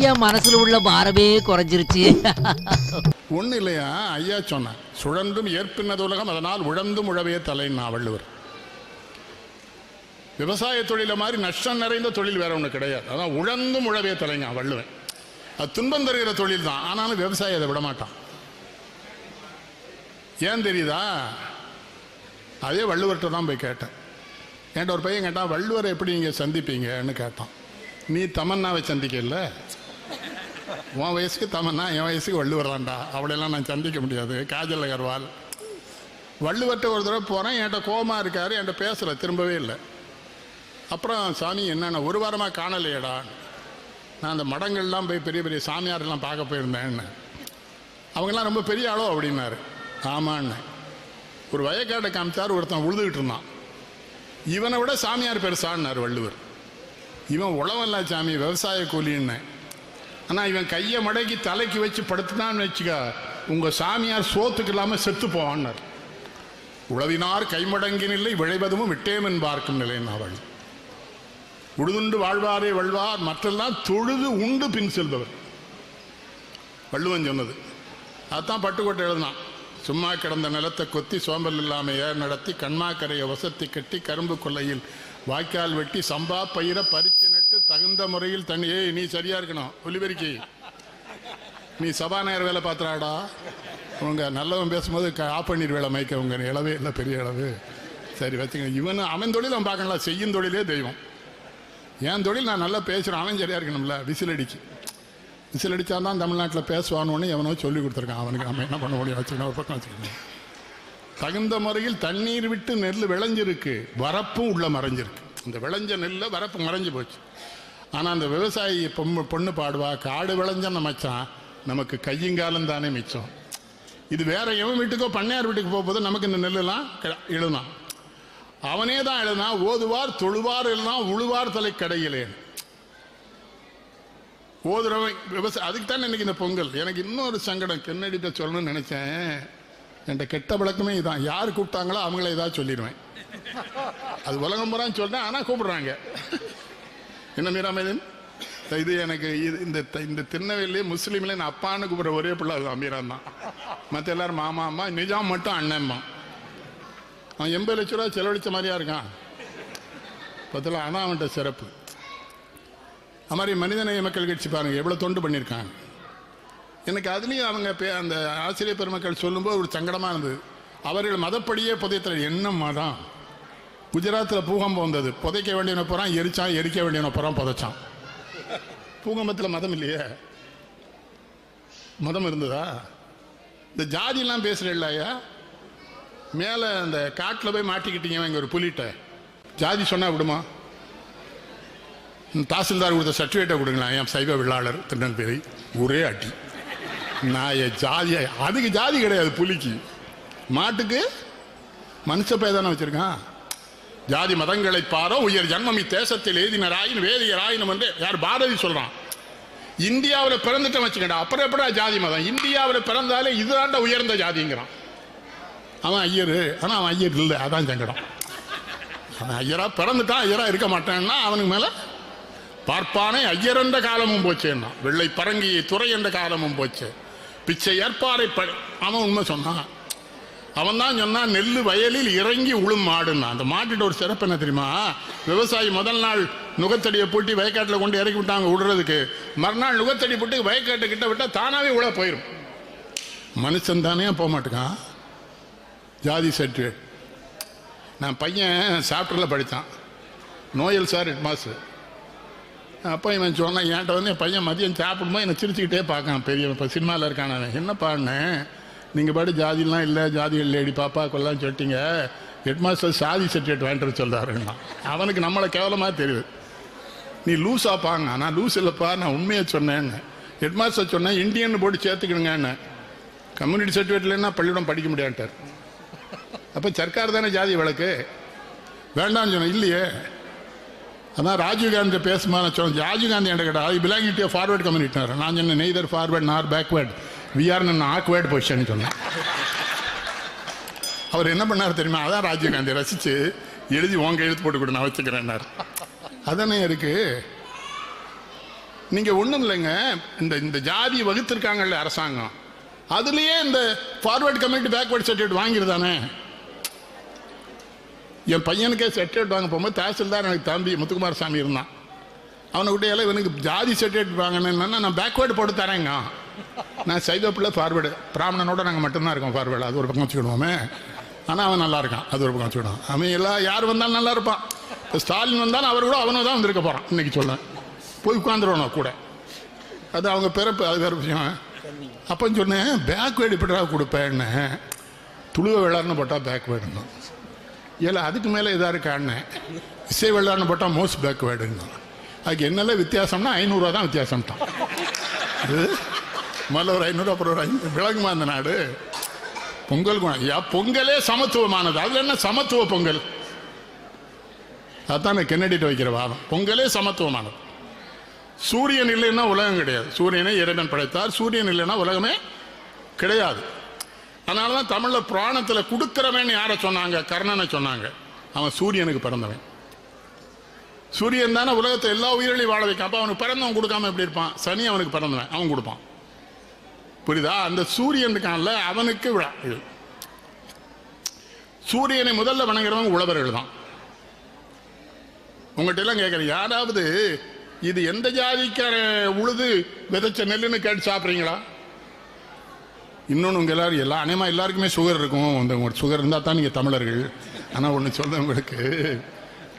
என் மனசுல உள்ள பாரமே குறைஞ்சிருச்சு. ஒண்ணு இல்லையா ஐயா சொன்ன சுழன்றும் ஏற்பின்னது உலகம் அதனால் உழந்தும் உழவே தலைன்னா வள்ளுவர். விவசாய தொழில மாதிரி நஷ்டம் நிறைந்த தொழில் வேற ஒண்ணு கிடையாது. அதான் உழந்தும் உழவே தலைங்க வள்ளுவன். அது துன்பம் தருகிற தொழில் தான். ஆனாலும் விவசாயி அதை விட மாட்டான். ஏன் தெரியுதா? அதே வள்ளுவர்கிட்ட தான் போய் கேட்டேன். என்கிட்ட ஒரு பையன் கேட்டான், வள்ளுவரை எப்படி நீங்க சந்திப்பீங்கன்னு கேட்டான். நீ தமன்னாவை சந்திக்கல, உன் வயசுக்கு தமன்னா, என் வயசுக்கு வள்ளுவர் தான்டா, அவளையெல்லாம் நான் சந்திக்க முடியாது. காஜல் அகர்வால். வள்ளுவர்கிட்ட ஒரு தடவை போகிறேன், என்கிட்ட கோபமா இருக்காரு, என்கிட்ட பேசலை, திரும்பவே இல்லை. அப்புறம் சாமி என்னென்ன ஒரு வாரமாக காணலையடா, நான் அந்த மடங்கள்லாம் போய் பெரிய பெரிய சாமியாரெல்லாம் பார்க்க போயிருந்தேன்னு. அவங்கெல்லாம் ரொம்ப பெரிய ஆளோ அப்படின்னாரு. ஆமான்னு. ஒரு வயக்காட்டை காமிச்சார், ஒருத்தன் உழுதுகிட்டு இருந்தான். இவனை விட சாமியார் பெருசான்னார் வள்ளுவர். இவன் உழவல்ல சாமி, விவசாய கூலின்னு. ஆனால் இவன் கையை மடக்கி தலைக்கு வச்சு படுத்துனான்னு வச்சுக்க, உங்கள் சாமியார் சோத்துக்கு இல்லாமல் செத்து போவான்னார். உழவினார் கைமடங்கினில்லை விளைவதும் விட்டேமென் பார்க்கும் நிலைன்னு அவள். உழுதுண்டு வாழ்வாரே வள்வார், மற்றெல்லாம் தொழுது உண்டு பின் செல்பவர். வள்ளுவன் சொன்னது. அதுதான் பட்டுக்கோட்டை எழுதினான். சும்மா கிடந்த நிலத்தை கொத்தி சோம்பல் இல்லாமல் ஏர் நடத்தி கண்மாக்கரையை வசத்தி கட்டி கரும்பு கொல்லையில் வாய்க்கால் வெட்டி சம்பா பயிரை பறித்து நட்டு தகுந்த முறையில் தண்ணி. நீ சரியா இருக்கணும் ஒலிபெருக்கி, நீ சபாநாயகர் வேலை பார்த்துறாடா. உங்க நல்லவன் பேசும்போது ஆஃப் பண்ணிடு வேலை மைக்க, உங்க இளவே இல்லை பெரிய அளவு. சரி வச்சுங்க. இவனு அவன் தொழில் அவன் பார்க்கலாம், செய்யும் தொழிலே தெய்வம். என் தொழில் நான் நல்லா பேசுகிறேன், அவன் சரியா இருக்கணும்ல. விசில் அடிச்சு விசில் அடித்தா தான் தமிழ்நாட்டில் பேசுவான்னு எவனோ சொல்லி கொடுத்துருக்கான். அவனுக்கு நம்ம என்ன பண்ண முடியும்? வச்சுக்கணும், ஒரு பக்கம் வச்சுக்கணும். தகுந்த முறையில் தண்ணீர் விட்டு நெல் விளைஞ்சிருக்கு, வரப்பும் உள்ள மறைஞ்சிருக்கு. இந்த விளைஞ்ச நெல்ல வரப்பு மறைஞ்சு போச்சு. ஆனால் அந்த விவசாயி பொண்ணு பாடுவா, காடு விளைஞ்சன்னு மச்சான், நமக்கு கையங்காலம் தானே மிச்சம். இது வேற எவன் வீட்டுக்கோ பண்ணையார் வீட்டுக்கு போகும்போது நமக்கு இந்த நெல்லெல்லாம் எழுதான். அவனே தான் எழுதான், ஓதுவார் தொழுவார் எல்லாம் உழுவார் தலை கடையிலேன். ஓதுறவன் விவசாயம். அதுக்கு தான் இன்னைக்கு இந்த பொங்கல். எனக்கு இன்னொரு சங்கடம் கென்னடிட்ட சொல்லணும்னு நினைச்சேன். என்கிட்ட கெட்ட பழக்கமே இதான், யார் கூப்பிட்டாங்களோ அவங்கள ஏதாவது சொல்லிடுவேன். அது உலகம் போறான்னு சொல்றேன், ஆனால் கூப்பிடுறாங்க. என்ன மீராமேதன், இது எனக்கு இந்த திருநெல்வேலியே முஸ்லீம்ல நான் அப்பான்னு கூப்பிட்ற ஒரே பிள்ளை அது அமீரான் தான். மற்ற எல்லாரும் மாமா அம்மா, நிஜாம் மட்டும் அண்ணம்மா. அவன் 80 லட்ச ரூபா செலவழிச்ச மாதிரியா இருக்கான் பத்தில. ஆனால் அவன்கிட்ட சிறப்பு. அது மாதிரி மனிதநேய மக்கள் கட்சி பாருங்க எவ்வளோ தொண்டு பண்ணியிருக்காங்க. எனக்கு அதுலேயும் அவங்க அந்த ஆசிரியர் பெருமக்கள் சொல்லும்போது ஒரு சங்கடமாக இருந்தது. அவர்கள் மதப்படியே புதையத்தில் என்ன மதம்? குஜராத்தில் பூகம்பம் வந்தது, புதைக்க வேண்டியவன போகிறான் எரிச்சான், எரிக்க வேண்டியவன போகிறான் புதைச்சான். பூகம்பத்தில் மதம் இல்லையே, மதம் இருந்ததா? இந்த ஜாதியெல்லாம் பேசுகிறேன் ஐயா. மேலே அந்த காட்டில் போய் மாட்டிக்கிட்டீங்க இங்கே ஒரு புலிட்ட, ஜாதி சொன்னால் விடுமா? தாசில்தார் கொடுத்த சர்டிஃபிகேட்டை கொடுங்களா, என் சைவ விழாளர் திருநெல்வேலி, ஒரே அடி. நான் ஜாதி, அதுக்கு ஜாதி கிடையாது புலிக்கு, மாட்டுக்கு மனுஷ பேதானே வச்சிருக்கான். ஜாதி மதங்களை பாரோ உயர் ஜன்மம் இத்தேசத்தில் எழுதினராயின் வேதியராயினும் என்று யார் பாரதி சொல்றான். இந்தியாவில் பிறந்துட்ட வச்சுக்கடா, அப்புறம் எப்படா ஜாதி மதம்? இந்தியாவில் பிறந்தாலே இதுதான்டா உயர்ந்த ஜாதிங்கிறான். அவன் ஐயரு, ஆனால் அவன் ஐயர் இல்லை, அதான் சங்கடம். அவன் ஐயரா பிறந்துட்டான், ஐயரா இருக்க மாட்டான்னா அவனுக்கு மேல பார்ப்பானை ஐயர் என்ற காலமும் போச்சேன்னா, வெள்ளை பரங்கியை துறை என்ற காலமும் போச்சு, பிச்சை ஏற்பாரை அவன் உண்மை சொன்னான். அவன் தான் சொன்னான், நெல் வயலில் இறங்கி உளும் மாடுன்னா. அந்த மாட்டுட்ட ஒரு சிறப்பு என்ன தெரியுமா? விவசாயி முதல் நாள் நுகத்தடியை பூட்டி வயக்காட்டில் கொண்டு இறக்கி விட்டாங்க விடுறதுக்கு, மறுநாள் நுகத்தடி போட்டு வயக்காட்டு கிட்ட விட்டா தானாவே உள்ள போயிடும். மனுஷன் தானே போக மாட்டேங்கான். ஜாதி சர்டிஃபிகேட். நான் பையன் சாப்டரில் படித்தான், நோயல் சார் ஹெட் மாஸ்டர். அப்போ இவன் சொன்னான், என்கிட்ட வந்து என் பையன் மதியம் சாப்பிடும்போது என்னை சிரிச்சுக்கிட்டே பார்க்கான். பெரிய இப்போ சினிமாவில் இருக்கான். என்ன பாடினேன், நீங்கள் பாட்டு ஜாதிலாம் இல்லை, ஜாதி இல்லைடி பாப்பா கொல்லாம் சொல்லிட்டீங்க, ஹெட் மாஸ்டர் சாதி சர்டிஃபிகேட் வாங்கிட்டு சொல்கிறாருன்னா. அவனுக்கு நம்மளை கேவலமாக தெரியுது. நீ லூஸாக பாங்க. நான் லூஸ் இல்லைப்பா, நான் உண்மையை சொன்னேன்னு. ஹெட் மாஸ்டர் சொன்னேன், இந்தியன்னு போட்டு சேர்த்துக்கிடுங்கன்னு. கம்யூனிட்டி சர்டிஃபிகேட் இல்லைன்னா பள்ளிக்கூடம் படிக்க முடியாட்டார். அப்போ சர்க்கார் தானே ஜாதி வழக்கு, வேண்டான்னு சொன்னேன். இல்லையே, அதான் ராஜீவ்காந்தி பேசுமா சொன்னேன். ராஜீவ்காந்தி என்கிட்ட கேட்டா, ஐ பிலாங் டு ஃபார்வர்ட் கம்யூனிட்டினார். நான் சொன்னேன், நெய்தர் ஃபார்வர்ட் நார் backward, we are in ஆக்வேர்ட் position சொன்னேன். அவர் என்ன பண்ணார் தெரியுமா? அதான் ராஜீவ்காந்தி ரசித்து எழுதி உங்க எழுத்து போட்டு கொடு, நான் வச்சுக்கிறேன்னார். அதானே இருக்கு. நீங்க ஒண்ணும் இல்லைங்க, இந்த இந்த ஜாதி வகுத்திருக்காங்கல்ல அரசாங்கம், அதுலயே இந்த ஃபார்வர்ட் கம்யூனிட்டி பேக்வர்ட் சர்டிஃபிகேட் வாங்கிருதானே. என் பையனுக்கே சர்டிஃபிகேட் வாங்க போகும்போது தாசில்தார் எனக்கு தம்பி முத்துக்குமார் சாமி இருந்தான். அவனை விட்டு இவனுக்கு ஜாதி சர்டிஃபிகேட் வாங்கினேன்னா நான் பேக்வேர்டு போட்டு தரேங்க. நான் சைவ பிள்ளை ஃபார்வேர்டு, பிராமணனோட நாங்கள் மட்டும்தான் இருக்கோம் ஃபார்வேர்டு, அது ஒரு பக்கம் வச்சுக்கிடுவோமே. ஆனால் அவன் நல்லா இருக்கான், அது ஒரு பக்கம் வச்சுக்கிடுவான். அவன் எல்லாம் யார் வந்தாலும் நல்லா இருப்பான். இப்போ ஸ்டாலின் வந்தாலும் அவர் கூட அவனை தான் வந்திருக்க போகிறான். இன்னைக்கு சொல்லேன் போய் உட்காந்துருவானோ கூட, அது அவங்க பிறப்பு, அது வேறு விஷயம். அப்போ சொன்னேன் பேக்வேர்டு இப்படிடா கொடுப்பேன்னு, துளுவ வெள்ளாருன்னு போட்டால் பேக்வேர்டுங்க, இல்லை அதுக்கு மேலே இதாக இருக்கான்னு இசை வெள்ளாருன்னு போட்டால் மோஸ்ட் பேக்வேர்டுங்க. அதுக்கு என்னெல்லாம் வித்தியாசம்னா 500 தான் வித்தியாசம்ட்டான். முதல்ல ஒரு 500, அப்புறம் ஒரு 500. விளங்குமா அந்த நாடு? பொங்கல் பொங்கலே சமத்துவமானது. அதுல என்ன சமத்துவ பொங்கல்? அதான் கென்னடிட்டு வைக்கிற வாதம். பொங்கலே சமத்துவமானது. சூரியன் இல்லைன்னா உலகம் கிடையாது. சூரியனை இறைவன் படைத்தார், சூரியன் இல்லைன்னா உலகமே கிடையாது. அதனாலதான் தமிழ்ல புராணத்தில் கொடுக்கிறவன் யாரை சொன்னாங்க? கர்ணனை சொன்னாங்க. அவன் சூரியனுக்கு பிறந்தவன். சூரியன் தானே உலகத்தை எல்லா உயிர்களையும் வாழ வைக்கான். அப்போ அவனுக்கு பிறந்தவன் கொடுக்காம எப்படி இருப்பான்? சனி அவனுக்கு பிறந்தவன், அவன் கொடுப்பான். புரியுதா? அந்த சூரியன் இருக்கான்ல, அவனுக்கு விழா இது. சூரியனை முதல்ல வணங்குறவங்க உழவர்கள் தான். உங்கள்கிட்ட எல்லாம் கேட்குறேன், யாராவது இது எந்த ஜாதிக்கார உழுது விதைச்ச நெல்லுன்னு கேட்டு சாப்பிட்றீங்களா? இன்னொன்று உங்கள் எல்லாரும் அநேகமாக எல்லாருக்குமே சுகர் இருக்கும். உங்களுக்கு சுகர் இருந்தால் தான் நீங்கள் தமிழர்கள். ஆனால் ஒன்று சொல்கிறேன் உங்களுக்கு,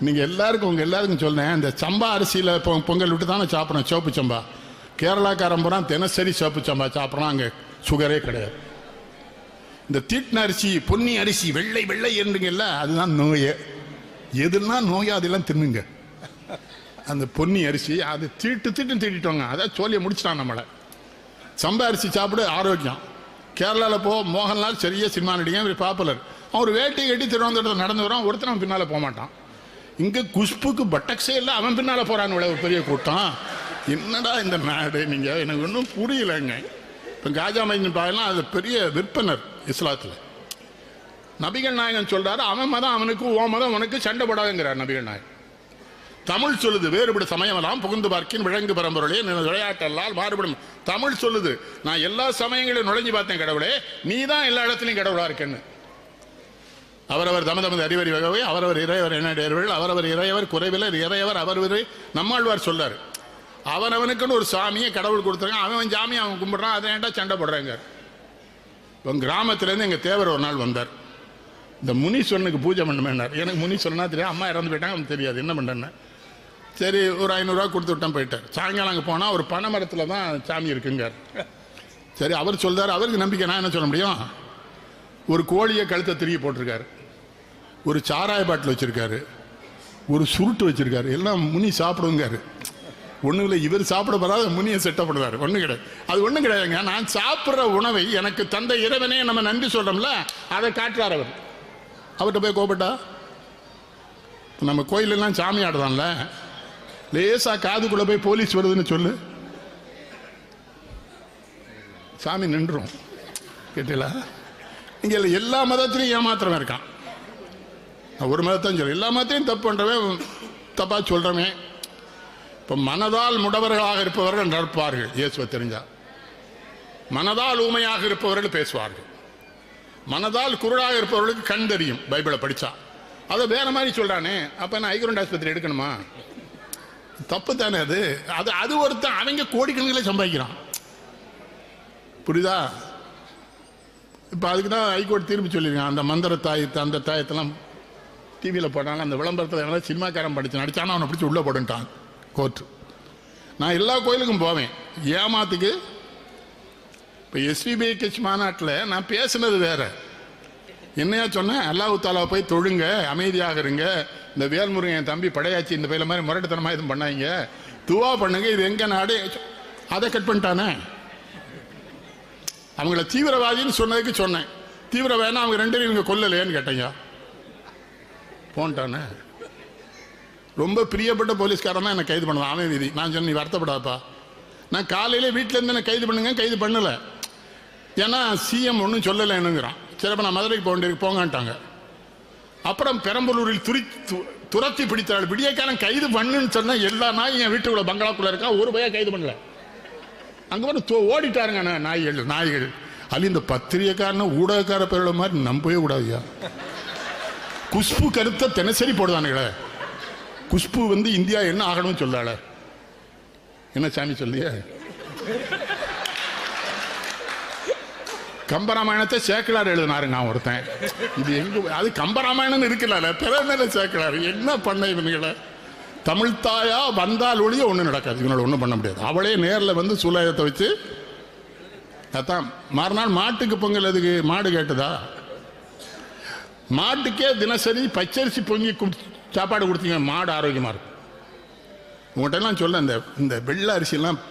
நீங்கள் எல்லாருக்கும் உங்கள் எல்லாருக்கும் சொல்றேன், இந்த சம்பா அரிசியில் பொங்கல் விட்டு தானே சாப்பிட்றோம், சிவப்பு சம்பா. கேரளாக்காரன் பூரா தினசரி சிவப்பு சம்பா சாப்பிட்றோம், அங்கே சுகரே கிடையாது. இந்த தீட்டின அரிசி, பொன்னி அரிசி, வெள்ளை வெள்ளை இருந்துங்கல்ல, அதுதான் நோயே. எதுனா நோயா அதெல்லாம் தின்னுங்க. அந்த பொன்னி அரிசி அது தீட்டிட்டோங்க, அதான் சோழியை முடிச்சிட்டான் நம்மளை. சம்பா அரிசி சாப்பிடு ஆரோக்கியம். கேரளாவில் போ, மோகன்லால் சரியா சினிமா நடிகன், பாப்புலர். அவர் வேட்டி கட்டி திருவனந்தபுரத்தில் நடந்து வரான், ஒருத்தர் அவன் பின்னால் போக மாட்டான். இங்கே குஷ்புக்கு பட்டக்ஸே இல்லை, அவன் பின்னால் போகிறான் ஒரு பெரிய கூட்டம். என்னடா இந்த நாடு? நீங்கள் எனக்கு ஒன்றும் புரியலைங்க. இப்போ காஜா மைதீன் பாயெல்லாம் அது பெரிய விற்பனர் இஸ்லாத்தில். நபிகள் நாயகன் சொல்கிறாரு, அவன் மதம் அவனுக்கு, ஓ மதம் உனக்கு, சண்டை போடாதுங்கிறார் நபிகள் நாயகன். தமிழ் சொல்லுது வேறுபடு சமயமெல்லாம் புகுந்து பார்க்கின் விளங்கு பரம்பொருளே விளையாட்டெல்லாம் மாறுபடும். தமிழ் சொல்லுது, நான் எல்லா சமயங்களையும் நுழைஞ்சு பார்த்தேன் கடவுளே, நீ தான் எல்லா இடத்துலையும் கடவுளா இருக்கேன்னு. அவரவர் தமது அறிவறி வகவை, அவரவர் இறையவர் என்னடையவர்கள், அவரவர் இறையவர் குறைவிலர் இறையவர் அவர் நம்மாழ்வார் சொல்லார். அவனுக்குன்னு ஒரு சாமியை கடவுள் கொடுத்துருக்கான், அவன் சாமியை அவன் கும்பிட்றான், அதை ஏன்டா சண்டை போடுறாங்க. இப்போ கிராமத்துலேருந்து எங்கள் தேவர் ஒரு நாள் வந்தார். இந்த முனீஸ்வரனுக்கு பூஜை பண்ணுமேன்னார். எனக்கு முனீஸ்வரனா தெரியாது, அம்மா இறந்து போயிட்டாங்க, அவனுக்கு தெரியாது என்ன பண்ணுறேன்னு. சரி ஒரு 500 ரூபா கொடுத்து விட்டான், போயிட்டார். சாயங்காலம் அங்கே போனால் ஒரு பனை மரத்தில் தான் சாமி இருக்குங்கார். சரி அவர் சொல்கிறார், அவருக்கு நம்பிக்கை, நான் என்ன சொல்ல முடியும்? ஒரு கோழியை கழுத்தை திரும்பி போட்டிருக்காரு, ஒரு சாராய பாட்டில் வச்சுருக்காரு, ஒரு சுருட்டு வச்சுருக்காரு, எல்லாம் முனி சாப்பிடுங்காரு. ஒன்றும் இல்லை, இவர் சாப்பிட போறாது, முனியை செட்டப்படுவார். ஒன்றும் கிடையாது, அது ஒன்றும் கிடையாதுங்க. நான் சாப்பிட்ற உணவை எனக்கு தந்த இறைவனே நம்ம நன்றி சொல்கிறோம்ல, அதை காட்டுறார் அவர். அவர்கிட்ட போய் கோபப்பட்டா, நம்ம கோயிலெல்லாம் சாமி ஆடுறான்ல, லேசா காதுக்குள்ளே போய் போலீஸ் வருதுன்னு சொல்லு, சாமி நின்றுரும். கேட்டீங்களா? இங்கே எல்லா மதத்திலையும் ஏமாத்திரவன் இருக்கான். ஒரு மதத்தான் சொல்ல, எல்லா மதத்தையும் தப்பு பண்ணுறவன், தப்பாக சொல்கிறவன். இப்போ மனதால் முடவர்களாக இருப்பவர்கள் நடப்பார்கள், இயேசுவை தெரிஞ்சா. மனதால் ஊமையாக இருப்பவர்கள் பேசுவார்கள். மனதால் குருடாக இருப்பவர்களுக்கு கண் தெரியும், பைபிளை படித்தா. அதை வேற மாதிரி சொல்கிறானே, அப்போ நான் ஐக்ரௌண்ட் ஆஸ்பத்திரி எடுக்கணுமா? தப்பு தானே அது. அது ஒருத்தன் அவங்க கோடிக்கணக்கில் சம்பாதிக்கிறான். புரியுதா? இப்போ அதுக்கு தான் ஹைகோர்ட் தீர்ப்பு சொல்லியிருக்கான். அந்த மந்திர தாயத்தை, அந்த தாயத்தெல்லாம் டிவியில் போட்டாங்க, அந்த விளம்பரத்தில் எல்லாம் சினிமாக்காரன் படித்து நடித்தானா அவனை பிடிச்சி உள்ளே போட்டுட்டான் கோர்ட்டு. நான் எல்லா கோயிலுக்கும் போவேன் ஏமாத்துக்கு. இப்போ எஸ்பிபிஐ மாநாட்டில் நான் பேசுனது வேற. என்னையா சொன்னேன்? அல்லாஹ் தாலா போய் தொழுங்க, அமைதியாக இருங்க, இந்த வேல்முருகன் என் தம்பி படையாச்சி இந்த பயில மாதிரி முரட்டுத்தனமாக எதுவும் பண்ணாங்க, துவா பண்ணுங்க, இது எங்க நாடு. அதை கட் பண்ணிட்டானே. அவங்கள தீவிரவாதின்னு சொன்னதுக்கு சொன்னேன், தீவிரவாதினா அவங்க 2 பேரும் இவங்க கொல்லலையான்னு கேட்டீங்க, போன்ட்டானே. ரொம்ப பிரியப்பட்ட போலீஸ்காரன் தான் என்னை கைது பண்ணுவான், அவன் விதி. நான் சொன்னேன், நீ வருத்தப்படாப்பா, நான் காலையில் வீட்டிலேருந்து என்னை கைது பண்ணுங்க, கைது பண்ணலை, ஏன்னா சிஎம் ஒன்றும் சொல்லலைன்னுங்கிறான். சரி, அப்போ நான் மதுரைக்கு போகண்டிருக்கு போங்கன்ட்டாங்க. அப்புறம் பெரம்பலூரில் துரத்தி பிடித்தாள். விடியக்காரன் கைது பண்ணுன்னு சொன்னா எல்லா நாயும் என் வீட்டுக்குள்ள பங்களாக்குள்ள இருக்கா, ஒரு பையன் கைது பண்ணல. அங்க வந்து ஓடிட்டாருங்க நாய்கள். அது இந்த பத்திரிகைக்காரன ஊடகக்கார பேரோட மாதிரி நம்பவே கூடாதுயா. குஷ்பு கருத்தை தினசரி போடுவானுங்களே. குஷ்பு வந்து இந்தியா என்ன ஆகணும்னு சொல்லால, என்ன சாமி சொல்லிய கம்பராமாயணத்தை சேக்கலார் எழுதினாருங்க ஒருத்தன். இது எங்க அது கம்பராமாயணம் இருக்கல, பிறந்த சேக்கலார் என்ன பண்ண இவனுங்களை. தமிழ் தாயா வந்தால் ஒழிய ஒன்றும் நடக்காது, இவனோட ஒன்றும் பண்ண முடியாது. அவளே நேரில் வந்து சூலாயத்தை வச்சு அதான் மறுநாள் மாட்டுக்கு பொங்கல். அதுக்கு மாடு கேட்டதா? மாட்டுக்கே தினசரி பச்சரிசி பொங்கி சாப்பாடு கொடுத்தீங்க, மாடு ஆரோக்கியமாக இருக்கும். உங்கள்கிட்ட எல்லாம் சொல்ல, இந்த வெள்ளை அரிசிலாம்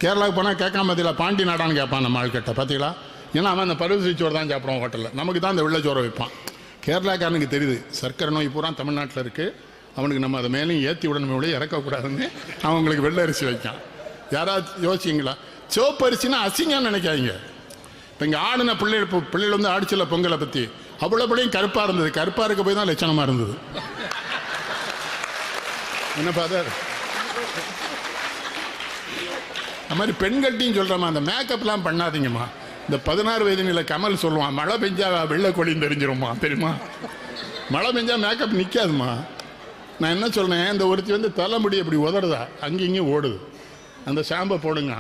கேரளாவுக்கு போனால் கேட்காம பார்த்தீங்களா, பாண்டி நாடான்னு கேட்பான் நம்ம ஆள்கிட்ட பார்த்தீங்களா. ஏன்னா அவன் அந்த பருவசி சோறு தான் சாப்பிடுவான் ஹோட்டலில், நமக்கு தான் இந்த வெள்ளைச்சோரை வைப்பான். கேரளாக்காரனுக்கு தெரியுது சர்க்கரை நோய் பூரா தமிழ்நாட்டில் இருக்குது, அவனுக்கு நம்ம அதை மேலேயும் ஏற்றி விடணுமே இறக்கக்கூடாதுன்னு அவங்களுக்கு வெள்ளை அரிசி வைக்கான். யாராவது யோசிச்சிங்களா? சிவப்பு அரிசின்னா அசிங்கன்னு நினைக்காதீங்க. இப்போ இங்கே ஆடின பிள்ளைகள் வந்து ஆடிச்சில்ல பொங்கலை பற்றி, அவ்வளோ பிள்ளையும் கருப்பாக இருந்தது. கருப்பாக இருக்க போய் தான் லட்சணமாக இருந்தது. என்ன ஃபாதர், அது மாதிரி பெண்கள்ட்டையும் சொல்கிறோமா, அந்த மேக்கப்லாம் பண்ணாதீங்கம்மா. இந்த 16 வயது நிலை கமல் சொல்லுவான், மழை பெஞ்சா வெள்ளை கொடின்னு தெரிஞ்சிருமா தெரியுமா. மழை பெஞ்சா மேக்கப் நிற்காதுமா. நான் என்ன சொல்கிறேன், இந்த ஒருத்தி வந்து தலைமுடி அப்படி உதறதா, அங்கேயும் ஓடுது, அந்த ஷாம்பை போடுங்க.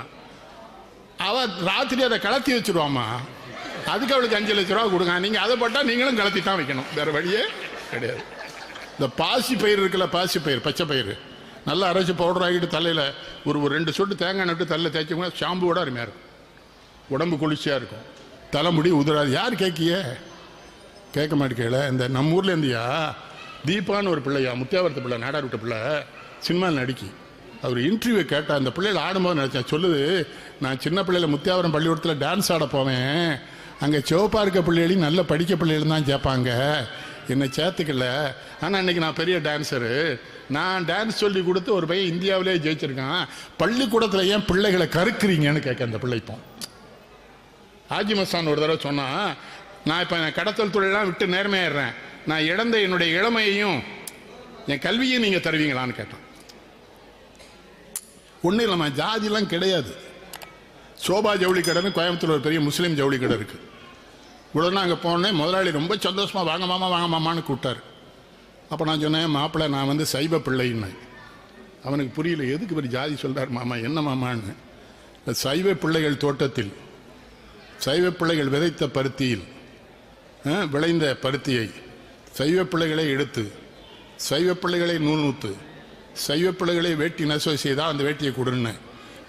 அவள் ராத்திரி அதை கலத்தி வச்சுருவாம்மா, அதுக்கு அவளுக்கு 5 லட்ச ரூபா கொடுங்க. நீங்கள் அதை போட்டால் நீங்களும் கலத்தி தான் வைக்கணும், வேறு வழியே கிடையாது. இந்த பாசி பயிர் இருக்குல்ல, பாசி பயிர், பச்சை பயிர் நல்லா அரைச்சி பவுடர் ஆகிட்டு தலையில் ஒரு 2 சொட்டு தேங்காய் நட்டு தலையில் தேய்ச்சோம்னா ஷாம்புவோட அருமையாக இருக்கும், உடம்பு குளிர்ச்சியாக இருக்கும், தலைமுடி உதிராது. யார் கேட்க மாட்டேங்கல. இந்த நம்ம ஊரில் இருந்தியா தீபான்னு ஒரு பிள்ளையா, முத்தியாவரத்து பிள்ளை, நாடார் விட்ட பிள்ளை, சினிமாவில் நடிக்கி. அவர் இன்டர்வியூ கேட்டால் அந்த பிள்ளைகள் ஆடும்போது நினச்சேன், சொல்லுது, நான் சின்ன பிள்ளையில் முத்தியாவரம் பள்ளிக்கூடத்தில் டான்ஸ் ஆட போவேன், அங்கே சிவப்பாக இருக்க பிள்ளைகளையும் நல்ல படிக்க பிள்ளைகள் தான் கேட்பாங்க, என்னை சேர்த்துக்கல. ஆனால் அன்றைக்கி நான் பெரிய டான்ஸரு, நான் டான்ஸ் சொல்லி கொடுத்து ஒரு பையன் இந்தியாவிலே ஜெயிச்சிருக்கான், பள்ளிக்கூடத்தில் ஏன் பிள்ளைகளை கருக்குறீங்கன்னு கேட்க அந்த பிள்ளைப்போம். ஆஜி மஸ்தான் ஒரு தடவை சொன்னால், நான் இப்போ கடத்தல் தொழிலெலாம் விட்டு நேர்மையாடுறேன், நான் இழந்த என்னுடைய இளமையையும் என் கல்வியை நீங்கள் தருவீங்களான்னு கேட்டேன். ஒன்றும் இல்லைம்மா, ஜாதிலாம் கிடையாது. சோபா ஜவுளி கடைன்னு கோயம்புத்தூர் ஒரு பெரிய முஸ்லீம் ஜவுளி கடை இருக்குது. உடனே அங்கே போனேன், முதலாளி ரொம்ப சந்தோஷமாக வாங்க மாமான்னு கூப்பிட்டார். அப்போ நான் சொன்னேன், மாப்பிள்ளை நான் வந்து சைவ பிள்ளைன்னு. அவனுக்கு புரியல, எதுக்கு பெரிய ஜாதி சொல்கிறார் மாமா, என்ன மாமான்னு. சைவ பிள்ளைகள் தோட்டத்தில் சைவ பிள்ளைகள் விதைத்த பருத்தியில் விளைந்த பருத்தியை சைவ பிள்ளைகளை எடுத்து சைவ பிள்ளைகளை நூற்று சைவ பிள்ளைகளை வேட்டி நெசவு செய்தால் அந்த வேட்டியை கொடுன்னு,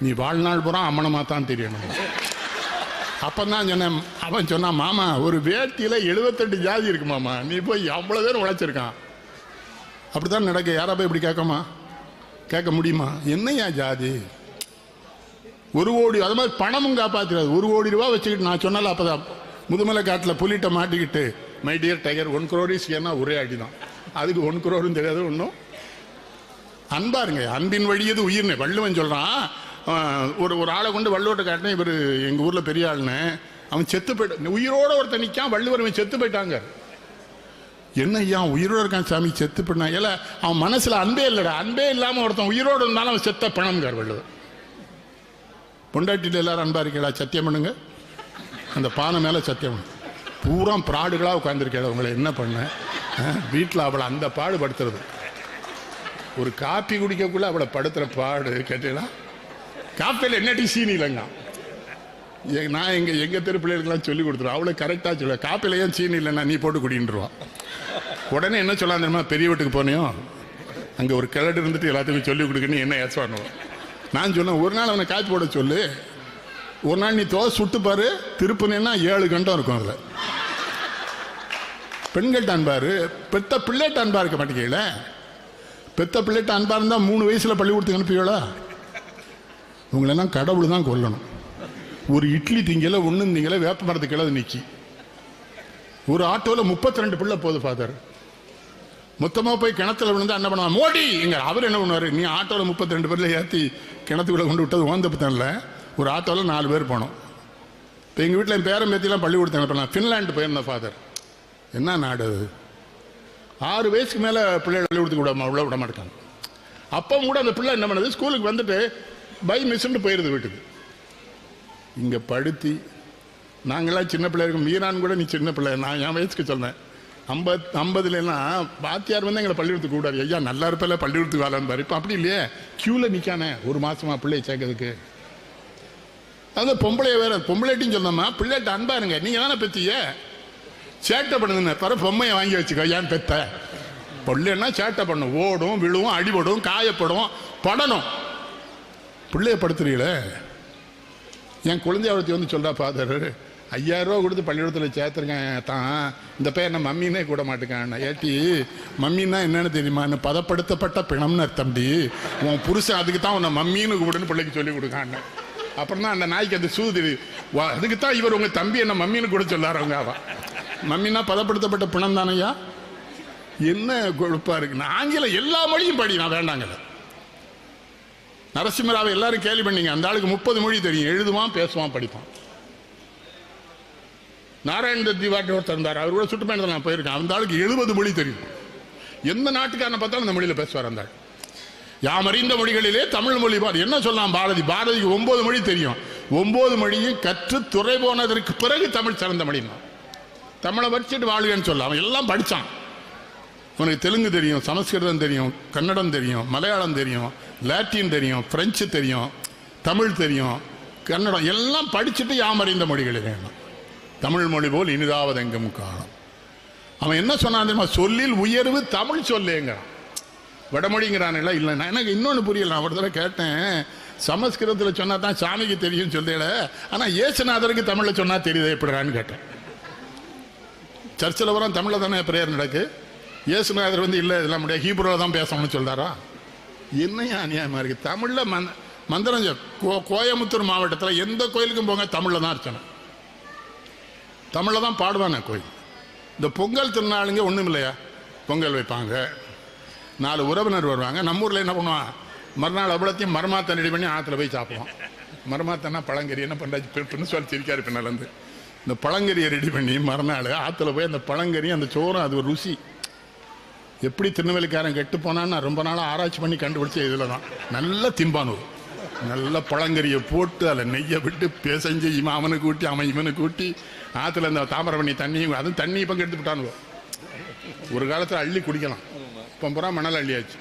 நீ வாழ்நாள் பூரா அம்மனமாக தான் தெரியணும். அப்போ தான் சொன்னேன். அவன் சொன்னான், மாமா ஒரு வேட்டியில் 78 ஜாதி இருக்கு மாமா, நீ போய் அவ்வளோ பேர் உழைச்சிருக்கான். அப்படி தான் நடக்க. யாரா போய் இப்படி கேட்க முடியுமா? என்னையா ஜாதி? 1 கோடி, அது மாதிரி பணமும் காப்பாற்றாது. 1 கோடி ரூபா வச்சுக்கிட்டு நான் சொன்னால அப்போ தான் முதுமலை காட்டில் புலிட்ட மாட்டிக்கிட்டு மை டியர் டைகர் 1 crore ஏன்னா ஒரே அடி தான். அதுக்கு 1 crore தெரியாது. ஒன்றும் அன்பா இருங்க, அன்பின் வழியது உயிர்னு வள்ளுவன் சொல்கிறான். ஒரு ஆளை கொண்டு வள்ளுவர்கிட்ட காட்டினேன், இவர் எங்கள் ஊரில் பெரிய ஆளுன்னு, அவன் செத்து போயிட்டான். உயிரோட ஒருத்தன் நிற்கான், வள்ளுவர் அவன் செத்து போயிட்டாங்க. என்ன ஐயா உயிரோடு இருக்கான் சாமி, செத்து போயிட்டான். இல்லை, அவன் மனசில் அன்பே இல்லைடா. அன்பே இல்லாமல் ஒருத்தன் உயிரோடு இருந்தாலும் அவன் செத்த பணம்கார் வள்ளுவர். பொண்டாட்டியில் எல்லாரும் அன்பா இருக்கீங்களா? சத்தியம் பண்ணுங்க. அந்த பானை மேலே சத்தியம். பூரா பிராடுகளாக உட்காந்துருக்கேன். உங்களை என்ன பண்ண வீட்டில் அவளை அந்த பாடு படுத்துறது. ஒரு காப்பி குடிக்கக்குள்ள அவளை படுத்துகிற பாடு கேட்டீங்களா? காப்பியில் என்ன சீனி இல்லைங்க. நான் எங்கள் தெரு பிள்ளைகளுக்கெல்லாம் சொல்லி கொடுத்துருவோம். அவளை கரெக்டாக சொல்லுவேன், காப்பியில் ஏன் சீனி இல்லைன்னா நீ போட்டு குடின்ட்டுருவான். உடனே என்ன சொல்லலாம் தெரியுமா? பெரிய வீட்டுக்கு போனியோ அங்கே ஒரு கிளடு இருந்துட்டு எல்லாத்துக்கும் சொல்லிக் கொடுக்குன்னு என்ன ஏசுவானுவோம். நான் சொன்னேன், ஒரு நாள் அவனை காப்பி போட சொல்லு, ஒரு நாள் நீ தோசை சுட்டுப்பாரு, திருப்புனேன்னா 7 கண்டம் இருக்கும். அதில் பெண்கள்ட்ட அன்பாரு, பெத்த பிள்ளைகிட்ட அன்பா இருக்க மாட்டேங்கல. பெத்த பிள்ளைகிட்ட அன்பா இருந்தால் 3 வயசில் பள்ளிக்கூடத்துக்கு அனுப்பியோளா? உங்களெல்லாம் கடவுள் தான் கொல்லணும். ஒரு இட்லி திங்கல, ஒன்றும் திங்கல, வேப்ப மரத்து கிளது நிற்கி. ஒரு ஆட்டோவில் 32 பிள்ளை போகுது ஃபாதர். மொத்தமாக போய் கிணத்துல விழுந்து என்ன பண்ணுவான்? மோடி எங்க அவர் என்ன பண்ணுவார்? நீ ஆட்டோவில் 32 பேரில் ஏற்றி கிணத்துக்குள்ளே கொண்டு விட்டது ஓந்தப்பத்தனில். ஒரு ஆட்டோவில் 4 பேர் போனோம். இப்போ எங்கள் வீட்டில் என் பேரன் பேத்திலாம் பள்ளிக்கூடத்தை அனுப்பலாம். ஃபின்லாண்டு போயிருந்தேன் ஃபாதர். என்ன நாடு அது? 6 வயசுக்கு மேலே பிள்ளைகளை உள்ள விட மாட்டாங்க. அப்போ கூட அந்த பிள்ளை என்ன பண்ணுது, ஸ்கூலுக்கு வந்துட்டு பை மிஸ்ன்னு போயிடுது வீட்டுக்கு. இங்கே படுத்தி நாங்களாம் சின்ன பிள்ளை இருக்கும், மீரான் கூட நீ சின்ன பிள்ளை, நான் என் வயசுக்கு சொன்னேன் 50 பாத்தியார் வந்து எங்களை பள்ளிக்கூடத்துக்கு கூடாது, ஐயா நல்லா இருப்பில்ல பள்ளிக்கூடத்துக்கு வேலைன்னு பாரு. இப்போ அப்படி இல்லையே, க்யூவில் நிற்கானே 1 மாதமா பிள்ளையை சேர்க்கறதுக்கு. அது பொம்பளைய வேற, பொம்பளைட்டின்னு சொன்னோம்மா பிள்ளைகிட்ட அன்பா இருங்க, நீங்கள் தானே பெத்திய சேட்டை பண்ணுதுன்னு பிற பொம்மையை வாங்கி வச்சுக்கோ, ஏன் பெத்த பிள்ளைன்னா சேட்டை பண்ணும், ஓடும் விழுவும் அடிபடும் காயப்படும் படணும். பிள்ளைய படுத்துறீங்களே. என் குழந்தைய ஒருத்தி வந்து சொல்கிறா, ஃபாதர் 5000 ரூபா கொடுத்து பள்ளிக்கூடத்தில் சேர்த்துருக்கேன் தான், இந்த பையன் என்ன மம்மின்னே கூட மாட்டேக்கான். ஏட்டி மம்மின்னா என்னன்னு தெரியுமா, என்ன பதப்படுத்தப்பட்ட பிணம்னு அர்த்தம்டி, உன் புருஷன் அதுக்கு தான் உன்னை மம்மின்னு கூப்பிடுன்னு பிள்ளைக்கு சொல்லி கொடுக்கான்னு. அப்புறம் தான் அந்த நாய்க்கு அந்த சூது, அதுக்கு தான் இவர் உங்கள் தம்பி என்ன மம்மின்னு கூட சொல்லார். அவங்க அவன் மம்மின்னா பதப்படுத்தப்பட்ட பிணம் தானையா, என்ன கொழுப்பா இருக்கு. நான் ஆங்கிலம் எல்லா மொழியும் படி, நான் வேண்டாங்கல்ல. நரசிம்மராவை எல்லாரும் கேள்வி பண்ணீங்க, அந்த ஆளுக்கு 30 மொழி தெரியும், எழுதுவான் பேசுவான் படிப்பான். நாராயண திவாட்டி ஒருத்தர் இருந்தார், அவர் கூட சுற்றுப்பயணத்தில் நான் போயிருக்கேன், அந்த ஆளுக்கு 70 மொழி தெரியும். எந்த நாட்டுக்காரனை பார்த்தாலும் அந்த மொழியில் பேசுவார் அந்த ஆள். யாம் அறிந்த மொழிகளிலே தமிழ் மொழி பாடு என்ன சொல்லலாம். பாரதிக்கு 9 மொழி தெரியும். 9 மொழியும் கற்று துறை போனதற்கு பிறகு தமிழ் சிறந்த மொழினா, தமிழை வச்சுட்டு வாழ்கன்னு சொல்ல. அவன் எல்லாம் படித்தான். உனக்கு தெலுங்கு தெரியும், சமஸ்கிருதம் தெரியும், கன்னடம் தெரியும், மலையாளம் தெரியும், லாட்டின் தெரியும், பிரெஞ்சு தெரியும், தமிழ் தெரியும், கன்னடம் எல்லாம் படிச்சுட்டு யாம் அறிந்த மொழிகளில் வேணும். தமிழ் மொழி போல் இனிதாவது எங்கும் காணும். அவன் என்ன சொன்னான் தெரியுமா, சொல்லில் உயர்வு தமிழ் சொல்லேங்கிறான், வடமொழிங்கிறான். இல்லை நான் எனக்கு இன்னொன்று புரியல. நான் ஒரு தடவை கேட்டேன், சமஸ்கிருதத்தில் சொன்னா தான் சாமிக்கு தெரியும் சொல்லிடல, ஆனால் இயேசுநாதருக்கு தமிழில் சொன்னா தெரியுது எப்படிறான்னு கேட்டேன். சர்ச்சில் வர தமிழில் தானே பிரேயர் நடக்கு, இயேசுநாதர் வந்து இல்லை இதெல்லாம் முடியாது ஹீப்ரோவில் தான் பேசணும்னு சொல்கிறாரா? என்னையா அநியாயமாக இருக்குது. தமிழில் மந்திரம் கோயம்புத்தூர் மாவட்டத்தில் எந்த கோயிலுக்கும் போங்க தமிழில் தான் அர்ச்சனை, தமிழில் தான் பாடுவானே கோயில். இந்த பொங்கல் திருநாளுங்க ஒன்றும் இல்லையா, பொங்கல் வைப்பாங்க, 4 உறவினர் வருவாங்க. நம்ம ஊரில் என்ன பண்ணுவான், மறுநாள் அவ்வளோத்தையும் மரமாத்தை ரெடி பண்ணி ஆற்றுல போய் சாப்பிடுவோம். மரமாத்தன்னா பழங்கறி, என்ன பண்ணுறாச்சு பின்னு சொல்லி சிரிக்காரு பின்னாலேருந்து. இந்த பழங்கறியை ரெடி பண்ணி மறுநாள் ஆற்றுல போய் அந்த பழங்கறி அந்த சோறும் அது ஒரு ருசி. எப்படி திருநெல்வேலிக்காரன் கெட்டு போனான்னு ரொம்ப நாளாக ஆராய்ச்சி பண்ணி கண்டுபிடிச்ச இதில் தான். நல்ல திம்பானூர் நல்ல பழங்கறியை போட்டு அதில் நெய்யை விட்டு பேசஞ்சு அவனுக்கு கூட்டி அவன் இவனுக்கு கூட்டி ஆற்றுல இந்த தாமிரபரணி தண்ணியும், அதுவும் தண்ணி இப்போ கெடுத்து விட்டானுவோ. ஒரு காலத்தில் அள்ளி குடிக்கலாம், இப்போ பூரா மணல் அள்ளியாச்சு.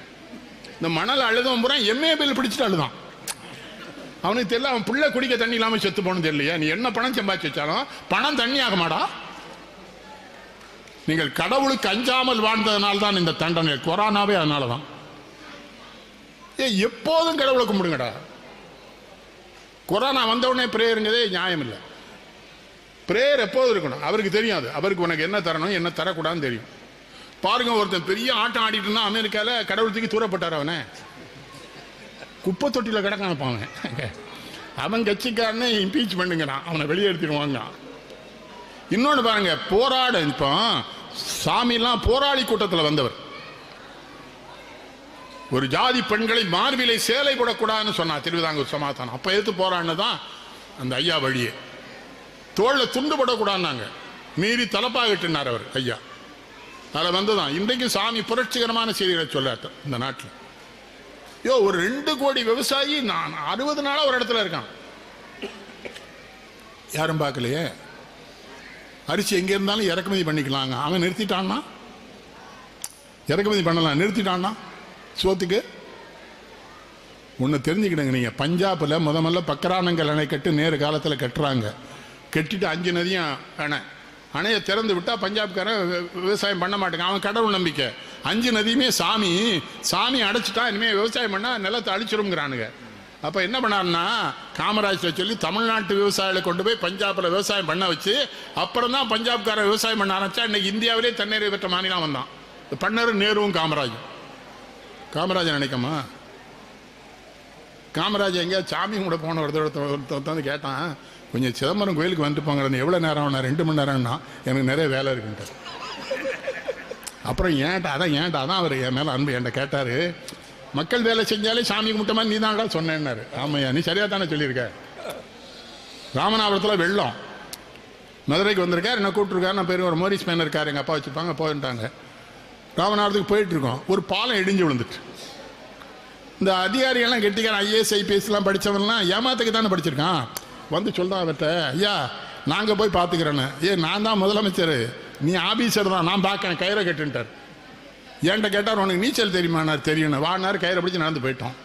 இந்த மணல் அழுதவன் பூரா எம்ஏ பில் பிடிச்சிட்டு அழுதான். அவனுக்கு தெரியல, அவன் பிள்ளை குடிக்க தண்ணி இல்லாமல் செத்து போகணும் தெரியலையா. நீ என்ன பணம் சம்பாதிச்சு வச்சாலும் பணம் தண்ணி ஆக மாடா. நீங்கள் கடவுளுக்கு அஞ்சாமல் வாழ்ந்ததுனால தான் இந்த தண்டனை, கொரோனாவே அதனால தான். எப்போதும் கடவுளை கும்பிடுங்கடா. கொரோனா வந்தவுடனே பிரேயருங்கிறதே நியாயம் இல்லை. பிரேயர் எப்போதும் இருக்கணும். அவருக்கு தெரியும், அது அவருக்கு உனக்கு என்ன தரணும் என்ன தரக்கூடாதுன்னு தெரியும். பாருங்க, ஒருத்தன் பெரிய ஆட்டம் ஆடிட்டு இருந்தா அமெரிக்காவில் கடவுளத்துக்கு தூரப்பட்டார். அவனை குப்பை தொட்டியில் கிடக்கான பாவன். அவன் கட்சிக்காரனே இம்பீச் பண்ணுங்கிறான், அவனை வெளியேற்றிடுவாங்க. இன்னொன்று பாருங்க, போராட இப்போ சாமிலாம் போராளி கூட்டத்தில் வந்தவர். ஒரு ஜாதி பெண்களை மார்பிலை சேலை போடக்கூடாதுன்னு சொன்னா திருவிதாங்கூர் சமாதானம். அப்போ எடுத்து போராடினதான் அந்த ஐயா வழியே. தோளில் துண்டு போடக்கூடாதுன்னாங்க, மீறி தலப்பாகிட்டுனார் அவர் ஐயா. அதில் வந்துதான் இன்றைக்கும் சாமி புரட்சிகரமான செய்திகளை சொல்லார் இந்த நாட்டில். ஒரு 2 கோடி விவசாயி நான் 60 நாளாக ஒரு இடத்துல இருக்கான், யாரும் பார்க்கலையே. அரிசி எங்கே இருந்தாலும் இறக்குமதி பண்ணிக்கலாங்க. அவன் நிறுத்திட்டான்னா, இறக்குமதி பண்ணலாம், நிறுத்திட்டான்னா சோத்துக்கு. ஒன்று தெரிஞ்சுக்கிடுங்க, நீங்கள் பஞ்சாபில் முதல்ல பக்கரானங்கல் அணை கட்டு நேரு காலத்தில் கட்டுறாங்க. கட்டிட்டு 5 நதியும் அணையை திறந்து விட்டால் பஞ்சாப்காரன் விவசாயம் பண்ண மாட்டேங்க. அவன் கடவுள் நம்பிக்கை. 5 நதியுமே சாமி அடைச்சிட்டா இனிமேல் விவசாயம் பண்ணால் நிலத்தை அழிச்சிருங்கிறானுங்க. அப்போ என்ன பண்ணாருன்னா, காமராஜரை சொல்லி தமிழ்நாட்டு விவசாயிகளை கொண்டு போய் பஞ்சாபில் விவசாயம் பண்ண வச்சு அப்புறம் தான் பஞ்சாப்காரன் விவசாயம் பண்ண ஆரம்பிச்சா இன்னைக்கு இந்தியாவிலே தண்ணீரை பெற்ற மாநிலம் வந்தான். பண்ணாரு நேருவும் காமராஜன் நினைக்கமா. காமராஜ் எங்கேயா சாமி கூட போன ஒருத்தர் வந்து கேட்டான், கொஞ்சம் சிதம்பரம் கோயிலுக்கு வந்துட்டு போங்க, எவ்வளோ நேரம் ஆகுனா, 2 மணி நேரம்னா, எனக்கு நிறைய வேலை இருக்குன்ட்டு. அப்புறம் ஏன்டா அதான் அவர் என் மேலே அன்பு என்கிட்ட கேட்டார், மக்கள் வேலை செஞ்சாலே சாமி கும்பிட்ட மாதிரி நீ தான்டா சொன்னேன்னாரு. ஆமையா, நீ சரியாக தானே சொல்லியிருக்க. ராமநாதபுரத்தில் வெள்ளம், மதுரைக்கு வந்திருக்கார், என்ன கூப்பிட்டுருக்காரு. நான் பேர் ஒரு மோரிஸ் மேன் இருக்கார், எங்கள் அப்பா வச்சுருப்பாங்க, போயிட்டாங்க. ராமநாதத்துக்கு போயிட்டு இருக்கோம். ஒரு பாலம் இடிஞ்சு விழுந்துட்டு. இந்த அதிகாரிகள்லாம் கெட்டிக்காரன் ஐஏஎஸ் ஐபிஎஸ்லாம் படித்தவன்லாம் ஏமாத்துக்கு தானே படிச்சிருக்கான். வந்து சொல்கிறான் அவர்கிட்ட, ஐயா நாங்கள் போய் பார்த்துக்கிறேன்னு. நான் தான் முதலமைச்சர், நீ ஆபீசர் தான், நான் பார்க்கறேன், கயிறை கட்டுன்ட்டார். என்கிட்ட கேட்டார், உனக்கு நீச்சல் தெரியுமானார். தெரியணும். வானார், கயிறை பிடிச்சி நடந்து போயிட்டோம்.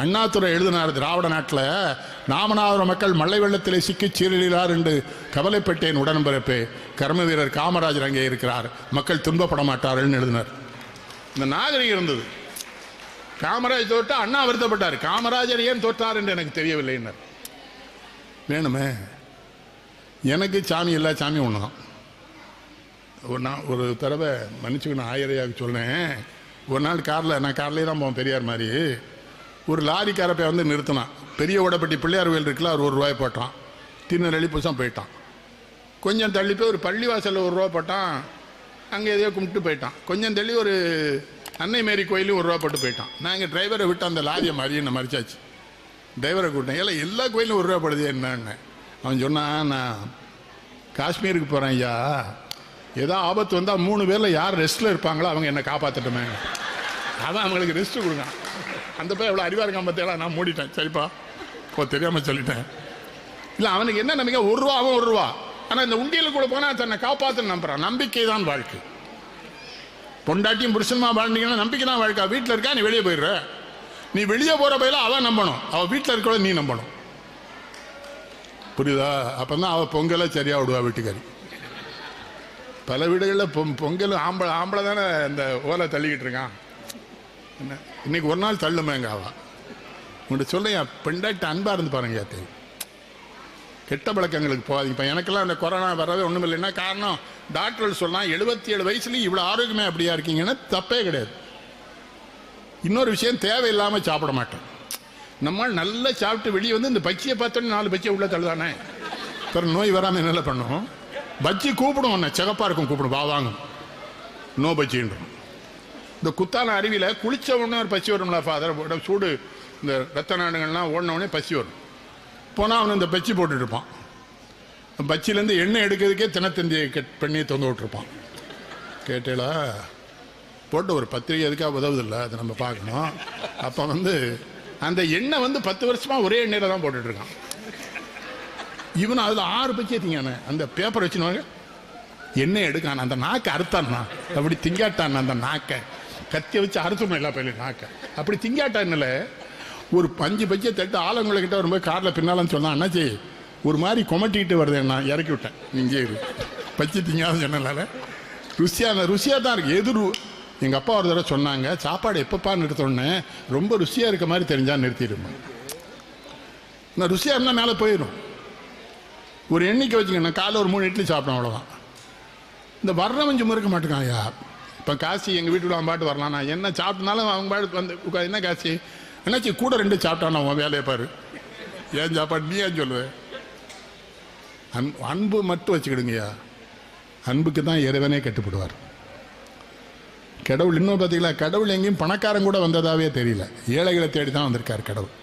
அண்ணாதுரை எழுதினார், திராவிட நாட்டில் ராமநாதபுரம் மக்கள் மழை வெள்ளத்திலே சிக்கி சீரழிகிறார் என்று கவலைப்பட்டேன் உடன்பிறப்பே, கர்ம வீரர் காமராஜர் அங்கே இருக்கிறார், மக்கள் துன்பப்பட மாட்டார்கள்னு எழுதினார். இந்த நாகரிகம் இருந்தது. காமராஜர் தோற்றா அண்ணா வருத்தப்பட்டார், காமராஜர் ஏன் தோற்றார் என்று எனக்கு தெரியவில்லை. என்ன வேணுமே, எனக்கு சாமி இல்லை, சாமி ஒன்று தான். நான் ஒரு தடவை மன்னிச்சுக்கணும், ஆயிரையாவுக்கு சொன்னேன். ஒரு நாள் நான் கார்லேயே தான் போவேன், பெரியார் மாதிரி. ஒரு லாரிக்காரப்பை வந்து நிறுத்தினான். பெரிய ஓடப்பட்டி பிள்ளையார் கோயில் இருக்குல்ல, அவர் ₹1 போட்டான். திருநெல்வேலி புதுசாக போயிட்டான். கொஞ்சம் தள்ளி போய் ஒரு பள்ளிவாசலில் ₹1 போட்டான். அங்கே எதையோ கும்பிட்டு போயிட்டான். கொஞ்சம் தள்ளி ஒரு அன்னை மேரி கோயிலும் ₹1 போட்டு போயிட்டான். நாங்கள் டிரைவரை விட்டு அந்த லாரியை மறியனை மறிச்சாச்சு. டிரைவரை கூப்பிட்டேன், இல்லை எல்லா கோயிலும் ₹1 போடுது என்னன்னு. அவன் சொன்னான், நான் காஷ்மீருக்கு போகிறேன் ஐயா, ஏதோ ஆபத்து வந்தால் 3 பேரில் யார் ரெஸ்ட்டில் இருப்பாங்களோ அவங்க என்னை காப்பாற்றட்டுமே. அவன் அவங்களுக்கு ரெஸ்ட்டு கொடுங்க. அந்த போய் எவ்வளோ அறிவாக இருக்கான் பார்த்தீங்களா. நான் மூடிட்டேன், சரிப்பா இப்போ தெரியாமல் சொல்லிட்டேன். இல்லை அவனுக்கு என்ன நம்பிக்கை, ₹1 அவன் ₹1. ஆனால் இந்த உண்டியலுக்குள்ள போனால் தன்னை காப்பாற்ற நம்புறான். நம்பிக்கை தான் வாழ்க்கை. பொண்டாட்டியும் புருஷனுமா வாழ்ந்தீங்கன்னா நம்பிக்கை தான் வாழ்க்கை. வீட்டில் இருக்கா, நீ வெளியே போயிடுற. நீ வெளியே போகிற பயில அவன் நம்பணும், அவள் வீட்டில் இருக்கோட நீ நம்பணும். புரியுதா? அப்போ தான் அவள் பொங்கலை சரியாக விடுவா வீட்டுக்காரி. பல வீடுகளில் பொங்கல் ஆம்பளை தானே இந்த ஓலை தள்ளிக்கிட்டு இருக்கான். என்ன இன்னைக்கு ஒரு நாள் தள்ளுமேங்க அவா. உங்கள்கிட்ட சொல்ல, என் பெண்டாட்டி அன்பாக இருந்து பாருங்க. யாத்தையும் கெட்ட பழக்கங்களுக்கு போகாதீங்க. இப்போ எனக்கெல்லாம் அந்த கொரோனா வரவே ஒன்றும் இல்லைன்னா காரணம் டாக்டர்கள் சொல்லலாம் 77 வயசுலேயும் இவ்வளோ ஆரோக்கியமே அப்படியா இருக்கீங்கன்னா தப்பே கிடையாது. இன்னொரு விஷயம், தேவையில்லாமல் சாப்பிட மாட்டேன். நம்மால் நல்லா சாப்பிட்டு வெளியே வந்து இந்த பச்சியை பார்த்தோன்னே 4 பச்சியை உள்ள தள்ளுதானே, பிறகு நோய் வராமல் என்னெல்லாம் பண்ணுவோம். பஜ்ஜி கூப்பிடும், ஒன்று சிகப்பாக இருக்கும், கூப்பிடும், வாங்கும், நோ பஜ்ஜின்றோம். இந்த குத்தால அருவியில் குளிச்ச உடனே ஒரு பசி வரும்ல ஃபாதர், சூடு இந்த ரத்த நாடுகள்லாம் ஓடினவுடனே பசி வரும். போனால் அவனை இந்த பச்சி போட்டுட்டு இருப்பான். பச்சிலேருந்து எண்ணெய் எடுக்கிறதுக்கே தினத்தந்தியை பண்ணி தொங்க விட்டுருப்பான். கேட்டேளா போட்டு ஒரு பத்திரிகை எதுக்காக உதவுதில்லை, அதை நம்ம பார்க்கணும். அப்போ வந்து அந்த எண்ணெய் வந்து 10 வருஷமாக ஒரே எண்ணெயில் தான் போட்டுட்ருக்கான். இவனும் அதில் 6 பச்சை திங்கானே அந்த பேப்பர் வச்சுனுவாங்க. எண்ணெய் எடுக்கான அந்த நாக்கை அறுத்தான்னா, அப்படி திங்காட்டான். அந்த நாக்கை கத்தியை வச்சு அறுத்துடணும் எல்லா பயிலும் நாக்கை. அப்படி திங்காட்டான்ல ஒரு 5 பச்சை தட்டு ஆலங்குளை கிட்ட வரும்போது காரில் பின்னாலன்னு சொன்னான், அண்ணாச்சி ஒரு மாதிரி கொமட்டிக்கிட்டு வருது, நான் இறக்கி விட்டேன். இங்கே பச்சை திங்காத சொன்னால ருசியாக தான் இருக்குது. எது எங்கள் அப்பா ஒரு தடவை சொன்னாங்க, சாப்பாடு எப்பப்பா நிறுத்தோடனே ரொம்ப ருசியாக இருக்க மாதிரி தெரிஞ்சா நிறுத்திடுமா. நான் ருசியாக இருந்தால் மேலே போயிடும். ஒரு எண்ணிக்கை வச்சுங்க, நான் காலைல ஒரு 3 இட்லி சாப்பிட்டேன், அவ்வளோதான். இந்த வர்றவன் சும்மா இருக்க மாட்டேங்கான். ஐயா இப்போ காசி எங்கள் வீட்டுக்கு அவன் பாட்டு வரலாம், நான் என்ன சாப்பிட்டனாலும் அவங்க பாட்டு வந்து என்ன காசி என்னாச்சு கூட 2 சாப்பிட்டான், அவன் வேலையை பாரு. ஏன் சாப்பாடு நீ ஏன் சொல்லுவேன். அன்பு மட்டும் வச்சுக்கிடுங்கய்யா, அன்புக்கு தான் இறைவனே கட்டுப்படுவார். கடவுள் இன்னும் பார்த்தீங்களா, கடவுள் எங்கேயும் பணக்காரன் கூட வந்ததாவே தெரியல, ஏழைகளை தேடி தான் வந்திருக்கார் கடவுள்.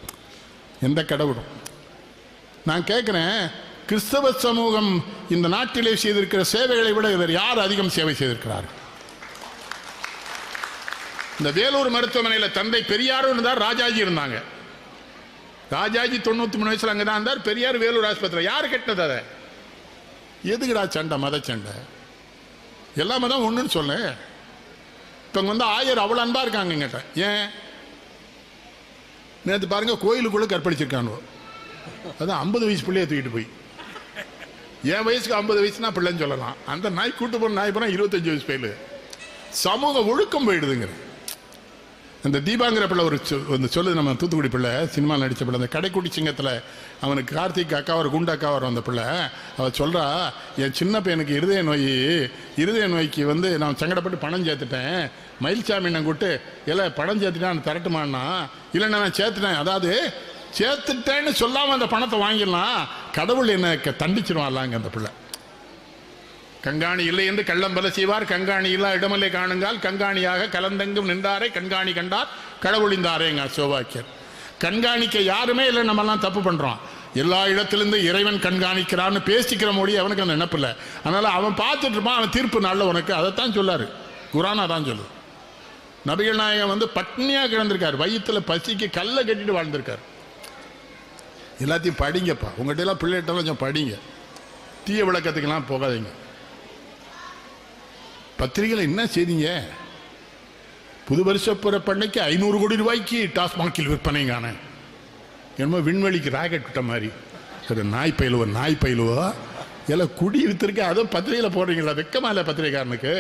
எந்த கடவுளும். நான் கேட்குறேன், கிறிஸ்தவ சமூகம் இந்த நாட்டிலே செய்திருக்கிற சேவைகளை விட இவர் யார் அதிகம் சேவை செய்திருக்கிறார்? இந்த வேலூர் மருத்துவமனையில் தந்தை பெரியாரும் இருந்தார், ராஜாஜி இருந்தாங்க. ராஜாஜி 93 வயசுல அங்கே தான் இருந்தார். பெரியார் வேலூர் ஆஸ்பத்திரி. யார் கட்டினது அதை? எதுக்குடா சண்டை, மத சண்டை? எல்லா மதம் ஒன்றுன்னு சொல்ல. இப்போ வந்து ஆயர் அவ்வளோ அன்பா இருக்காங்க எங்கிட்ட. ஏன் நேற்று பாருங்க கோயிலுக்குள்ளே கற்பழிச்சிருக்கானோ, அதான் 50 வயசு பிள்ளைய தூக்கிட்டு போய். என் வயசுக்கு 50 வயசுனா பிள்ளைன்னு சொல்லலாம். அந்த நாய் கூட்டு போன நாய் போனால் 25 வயசு பயிலு. சமூக ஒழுக்கம் போயிடுதுங்கிற. அந்த தீபாங்கிற பிள்ளை ஒரு சொல்லுது, நம்ம தூத்துக்குடி பிள்ளை சினிமாவில் நடித்த பிள்ளை, அந்த கடைக்குட்டி சிங்கத்தில் அவனுக்கு கார்த்திக் அக்கா ஒரு குண்டு அக்கா வரும். அந்த பிள்ளை அவள் சொல்கிறா, என் சின்ன பையனுக்கு இருதய நோய்க்கு வந்து நான் சங்கடப்பட்டு பணம் சேர்த்துட்டேன், மயில்சாமி நான் கூட்டு இல்லை பணம் சேர்த்துட்டேன் தரட்டுமான்னா, இல்லைன்னா நான் சேர்த்துட்டேன். அதாவது சேர்த்துட்டேன்னு சொல்லாமல் அந்த பணத்தை வாங்கிடலாம், கடவுள் என்ன தண்டிச்சிருவான்லாங்க அந்த பிள்ளை. கண்காணி இல்லை என்று கள்ளம்பல செய்வார், கண்காணி இல்லா இடமல்லை காணுங்கால், கண்காணியாக கலந்தெங்கும் நின்றாரே கண்காணி கண்டார் கடவுளிந்தாரேங்க சோவாக்கியர். கண்காணிக்க யாருமே இல்லை, நம்மெல்லாம் தப்பு பண்ணுறோம். எல்லா இடத்துலேருந்து இறைவன் கண்காணிக்கிறான்னு பேசிக்கிற மொழி அவனுக்கு அந்த நினப்பு இல்லை. அதனால் அவன் பார்த்துட்டு இருப்பான், அவன் தீர்ப்பு நல்ல உனக்கு. அதைத்தான் சொல்லாரு குரான், அதான் சொல்லு. நபிகள் நாயகம் வந்து பட்னியா கிடந்திருக்காரு, வயிற்றுல பசிக்கு கல்லை கட்டிட்டு வாழ்ந்திருக்காரு. எல்லாத்தையும் படிங்கப்பா, உங்கள்கிட்ட எல்லாம் பிள்ளைகிட்டலாம் கொஞ்சம் படிங்க, தீய விளக்கத்துக்கெல்லாம் போகாதீங்க. பத்திரிகையில் என்ன செய்தீங்க? புது வருஷ பிறப்பண்ணைக்கு 500 கோடி ரூபாய்க்கு டாஸ்மாகில் விற்பனைங்கான, என்னமோ விண்வெளிக்கு ராக்கெட் விட்ட மாதிரி. சரி, நாய் பயிலுவோ எல்லாம் குடி வித்துருக்க, அதுவும் பத்திரிகையில் போடுறீங்களா? வெக்கமா இல்லை பத்திரிகைக்காரனுக்கு?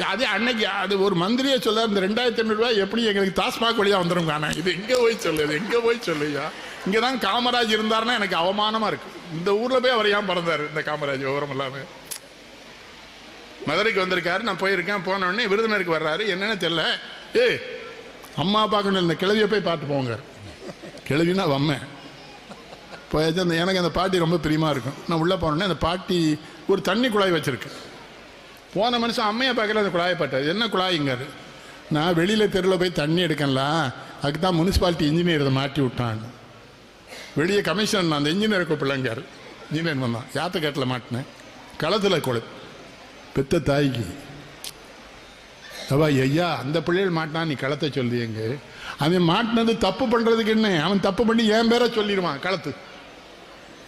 அதே அன்னைக்கு அது ஒரு மந்திரியே சொல்ல, இந்த 2500 ரூபாய் எப்படி எங்களுக்கு டாஸ்மாக் வழியாக வந்துடும் காண, இது எங்கே போய் சொல்லுயா? இங்கே தான் காமராஜ் இருந்தாருன்னா எனக்கு அவமானமாக இருக்கு. இந்த ஊரில் போய் அவர் ஏன் பிறந்தார் இந்த காமராஜ்? விவரம் இல்லாமல் மதுரைக்கு வந்திருக்காரு, நான் போயிருக்கேன். போன உடனே விருதுநருக்கு வர்றாரு, என்னன்னு தெரியல, அம்மா பார்க்கணும், இந்த கிழவியை போய் பார்த்து போங்க. கிழவினா வம்மேன் போயாச்சு. அந்த எனக்கு அந்த பாட்டி ரொம்ப பிரியமாக இருக்கும். நான் உள்ளே போனோடனே அந்த பாட்டி ஒரு தண்ணி குழாய் வச்சுருக்கு. போன மனுஷன் அம்மையை பார்க்கல, அந்த குழாயை பார்த்தாரு. என்ன குழாய்ங்காரு? நான் வெளியில் தெருவில் போய் தண்ணி எடுக்கலாம், அதுக்கு தான் முனிசிபாலிட்டி இன்ஜினியர் இதை மாட்டி விட்டான். வெளியே கமிஷன் அந்த இன்ஜினியர் கூப்பிடலங்காரு. இன்ஜினியர் வந்தான், யாத்த கேட்டில் மாட்டினேன், களத்தில் கொடு பெத்த தாய்க்கு. அவா ஐயா அந்த பிள்ளைகள் மாட்டினான், நீ களத்தை சொல்லியங்க. அவன் மாட்டினது தப்பு பண்ணுறதுக்கு என்ன? அவன் தப்பு பண்ணி என் பேரை சொல்லிடுவான் களத்து.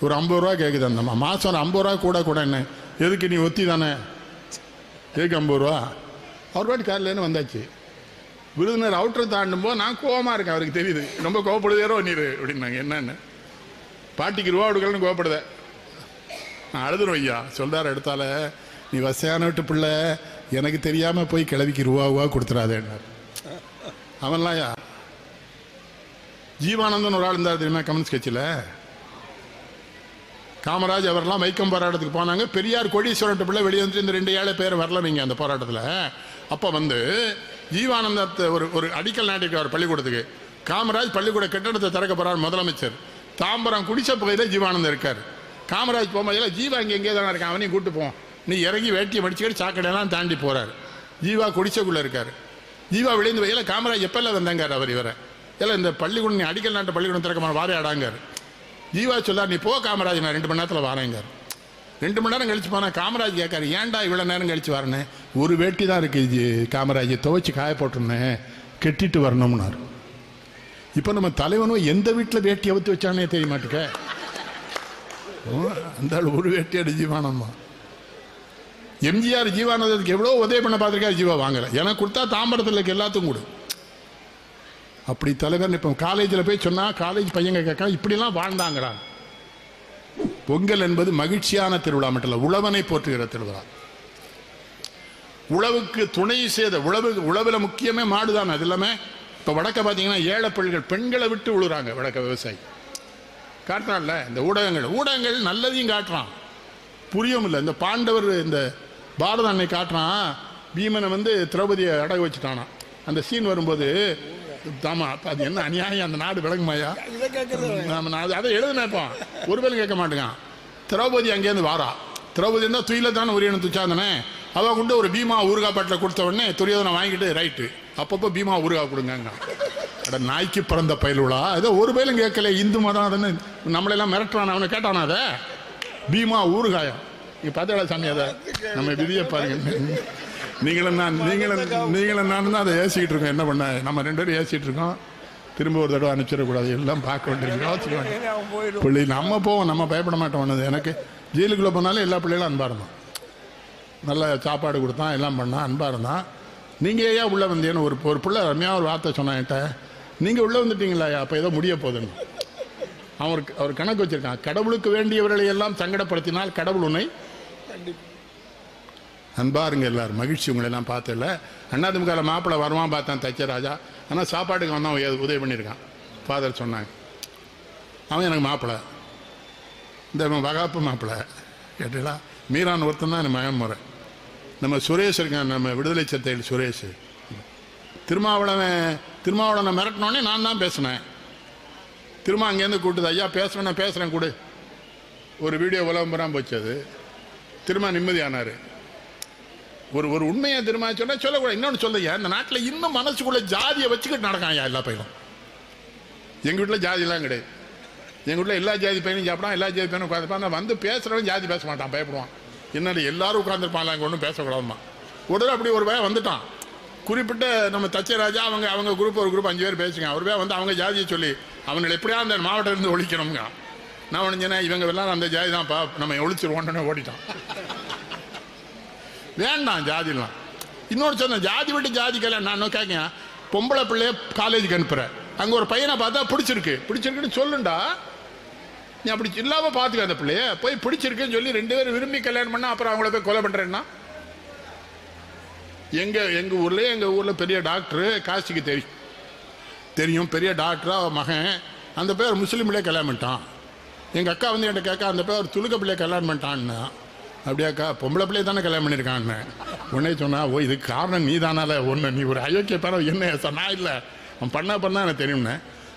ஒரு 50 ரூபா கேட்குது அந்த மாதம், ஒரு 50 ரூபா கூட என்ன? எதுக்கு நீ ஒத்தி தானே, எதுக்கு 50 ரூபா? அவர் பாட்டு காரிலேன்னு வந்தாச்சு. விருதுநர் அவுட்டர் தாண்டும் போது நான் கோவமாக இருக்கேன், அவருக்கு தெரியுது, ரொம்ப கோவப்படுதேரோ நீர் அப்படின்னாங்க. என்னன்னு பாட்டிக்கு ரூபா கொடுக்கலன்னு கோவப்படுத, நான் அழுதுரும் ஐயா. சொல்கிறார் எடுத்தால, நீ வசையான விட்டு பிள்ளை, எனக்கு தெரியாமல் போய் கிளவிக்கு ரூபா கொடுத்துடாதேன்னார். அவன்லாம் யா ஜீவானந்தன் ஒரு ஆள் இருந்தார் தெரியுமா கம்யூனிஸ்ட் கட்சியில்? காமராஜ் அவரெல்லாம் வைக்கம் போராட்டத்துக்கு போனாங்க. பெரியார் கோடீஸ்வரன் பிள்ளை வெளியே வந்து இந்த 2 ஏழை பேர் வரல நீங்கள் அந்த போராட்டத்தில். அப்போ வந்து ஜீவானந்தத்தை ஒரு அடிக்கல் நாட்டிருக்கார் பள்ளிக்கூடத்துக்கு. காமராஜ் பள்ளிக்கூட கட்டடத்தை திறக்க போகிறார் முதலமைச்சர். தாம்பரம் குடிசை பகுதியில் ஜீவானந்தம் இருக்கார். காமராஜ் போகும்போது ஜீவா இங்கே எங்கே தானே இருக்கான், அவனையும் கூப்பிட்டு போவோம், நீ இறங்கி வேட்டியை மடிச்சுக்கிட்டு சாக்கடையெல்லாம் தாண்டி போகிறார். ஜீவா குடிசைக்குள்ளே இருக்கார். ஜீவா விளைந்து வகையில் காமராஜ் எப்பெல்லாம் வந்தாங்கார் அவர் இவரை எல்லாம் இந்த பள்ளிக்கூடம் நீ அடிக்கல் நாட்டு பள்ளிக்கூடம் திறக்கமான வாரே ஆடாங்கார். ஜீவா சொல்லார், நீ போ காமராஜ், நான் 2 மணி நேரத்தில் வாரேங்கார். 2 மணி நேரம் கழிச்சு போனால் காமராஜ் கேட்காரு, ஏன்டா இவ்வளோ நேரம் கழிச்சு வரேன்னு? ஒரு வேட்டி தான் இருக்குது காமராஜ், துவைச்சி காய போட்டுருந்தேன், கெட்டிட்டு வரணும்னார். இப்போ நம்ம தலைவனும் எந்த வீட்டில் வேட்டி அவுத்து வச்சானே தெரிய மாட்டுக்க. அந்த ஆள் ஒரு வேட்டியாடு ஜீவானம்மா. எம்ஜிஆர் ஜீவானந்தத்துக்கு எவ்வளோ உதவி பண்ண பார்த்துருக்காரு, ஜீவா வாங்கலை. எனக்கு கொடுத்தா தாம்பரத்தில் இருக்க எல்லாத்துக்கும் கொடு. அப்படி தலைவர். இப்போ காலேஜில் போய் சொன்னால் காலேஜ் பையங்க கேட்க இப்படிலாம் வாழ்ந்தாங்கிறான். பொங்கல் என்பது மகிழ்ச்சியான திருவிழா மட்டும் இல்லை, உழவனை போற்றுகிற திருவிழா. உழவுக்கு துணை செய்த உழவில் முக்கியமே மாடுதான். அது இல்லாமல் இப்போ வடக்க பார்த்தீங்கன்னா ஏழை பெண்களை விட்டு உழுறாங்க வடக்க விவசாயி. காட்டுறான்ல இந்த ஊடகங்கள் நல்லதையும் காட்டுறான், புரியும் இல்லை. இந்த பாண்டவர் இந்த பாரத அன்னை காட்டுறான், பீமனை வந்து திரௌபதியை அடகு வச்சுட்டானா. அந்த சீன் வரும்போது ஆமா அது என்ன அநியாயம், அந்த நாடு விளங்குமாயா? அதை எழுதுனேப்பான், ஒரு பேரும் கேட்க மாட்டேங்கான். திரௌபதி அங்கேருந்து வாரா, திரௌபதி இருந்தால் துயில தானே உரியணும் துச்சாந்தனே. அவள் கொண்டு ஒரு பீமா ஊறுகாய் பாட்டில் கொடுத்த உடனே துரியோதனை வாங்கிட்டு ரைட்டு அப்பப்போ பீமா ஊறுகாய் கொடுங்க. அட நாய்க்கு பிறந்த பயிலுலா, ஏதோ ஒரு பேரும் கேட்கல. இந்து மதம் அதுன்னு நம்மளெல்லாம் மிரட்டுறான். அவனை கேட்டானா அதை பீமா ஊறுகாயம்? நீங்க பார்த்தா சாமி அதை நம்ம விதியை பாருங்க. நீங்களும் நானும் தான் அதை ஏசிக்கிட்டு இருக்கோம். என்ன பண்ண, நம்ம 2 பேரும் ஏசிக்கிட்டு இருக்கோம். திரும்ப ஒரு தடவை அனுப்பிச்சிடக்கூடாது, எல்லாம் பார்க்க வேண்டியிருக்கோம். பிள்ளை நம்ம போவோம், நம்ம பயப்பட மாட்டோம். எனக்கு ஜெயிலுக்குள்ளே போனாலும் எல்லா பிள்ளைகளும் அன்பாக இருந்தான், நல்ல சாப்பாடு கொடுத்தான், எல்லாம் பண்ணான், அன்பாக இருந்தான். நீங்கள் ஏன் உள்ளே வந்தீங்கன்னு ஒரு பிள்ளை ரம்யா ஒரு வார்த்தை சொன்னான்ட்ட, நீங்கள் உள்ளே வந்துட்டீங்களா, அப்போ ஏதோ முடிய போகுதுன்னு. அவர் கணக்கு வச்சிருக்கான், கடவுளுக்கு வேண்டியவர்களை எல்லாம் சங்கடப்படுத்தினால் கடவுள் உன்னை அன்பாருங்க எல்லாரும். மகிழ்ச்சி உங்களெல்லாம் பார்த்தல. அண்ணாதிமுக மாப்பிள்ளை வருவான் பார்த்தேன் தைச்ச ராஜா, ஆனால் சாப்பாட்டுக்கு வந்தான் உதவி பண்ணியிருக்கான். ஃபாதர் சொன்னாங்க, அவன் எனக்கு மாப்பிள்ளை, இந்த வகாப்பு மாப்பிள்ளை கேட்டீங்களா. மீரான் ஒருத்தன் தான் மகன் முறை. நம்ம சுரேஷ் இருக்கான், நம்ம விடுதலை சிறுத்தைகள் சுரேஷ். திருமாவளவனை மிரட்டினோடனே நான் தான் பேசினேன். திரும்ப அங்கேருந்து கூட்டுது, ஐயா பேசுகிறேன் கொடு. ஒரு வீடியோ விளம்பரம் போச்சு, அது திரும்ப நிம்மதியானார். ஒரு உண்மையை திரும்ப சொல்லக்கூடாது. இன்னொன்று சொல்லையா, இந்த நாட்டில் இன்னும் மனசுக்குள்ள ஜாதியை வச்சுக்கிட்டு நடக்கான் ஐயா எல்லா பையனும். எங்கள் வீட்டில் ஜாதியெல்லாம் கிடையாது. எங்கள் வீட்டில் எல்லா ஜாதி பையனும் சாப்பிடான், எல்லா ஜாதி பையனும் உட்காந்துருப்பான். வந்து பேசுகிறவன் ஜாதி பேச மாட்டான், பயப்படுவான். என்னடி எல்லாரும் உட்காந்துருப்பான், அங்கே ஒன்றும் பேசக்கூடாதுமா. உடனே அப்படி ஒரு பையன் வந்துட்டான். குறிப்பிட்ட நம்ம தச்சராஜா அவங்க குரூப் ஒரு குரூப் 5 பேர் பேசுங்க. அவர் பேர் வந்து அவங்க ஜாதியை சொல்லி அவங்களை எப்படியா அந்த மாவட்டத்திலிருந்து ஒழிக்கணுங்க. நான் ஒழிஞ்சேன்னா இவங்க எல்லாம் அந்த ஜாதி தான்ப்பா நம்ம ஒழிச்சிருவோன்னு ஓடிட்டான். வேண்டாம் ஜாதிலாம். இன்னொரு சொன்ன ஜாதி விட்டு ஜாதிக்கெல்லாம் நான் கேட்க பொம்பளை பிள்ளைய காலேஜுக்கு அனுப்புகிறேன். அங்கே ஒரு பையனை பார்த்தா பிடிச்சிருக்குன்னு சொல்லுண்டா. நீ அப்படி இல்லாமல் பார்த்துக்க அந்த பிள்ளைய போய் பிடிச்சிருக்குன்னு சொல்லி 2 பேரும் விரும்பி கல்யாணம் பண்ணால் அப்புறம் அவங்கள போய் கொலை பண்ணுறேன்னா. எங்கள் ஊரில் பெரிய டாக்டரு காசிக்கு தெரியும் பெரிய டாக்டரா மகன். அந்த பேர் முஸ்லீம்லேயே கல்யாணம் பண்ணிட்டான். எங்கள் அக்கா வந்து என்கிட்ட கேட்க அந்த பேர் துலுக்க பிள்ளைய கல்யாணம் பண்ணிட்டான்னு. அப்படியாக்கா பொம்பளை பிள்ளைய தானே கல்யாணம் பண்ணியிருக்கான்னு உடனே சொன்னா. ஓ இதுக்கு காரணம் நீ தானால ஒன்று நீ ஒரு அயோக்கிய பேர என்ன சார் நான் இல்லை அவன் பண்ணா எனக்கு தெரியும்னு.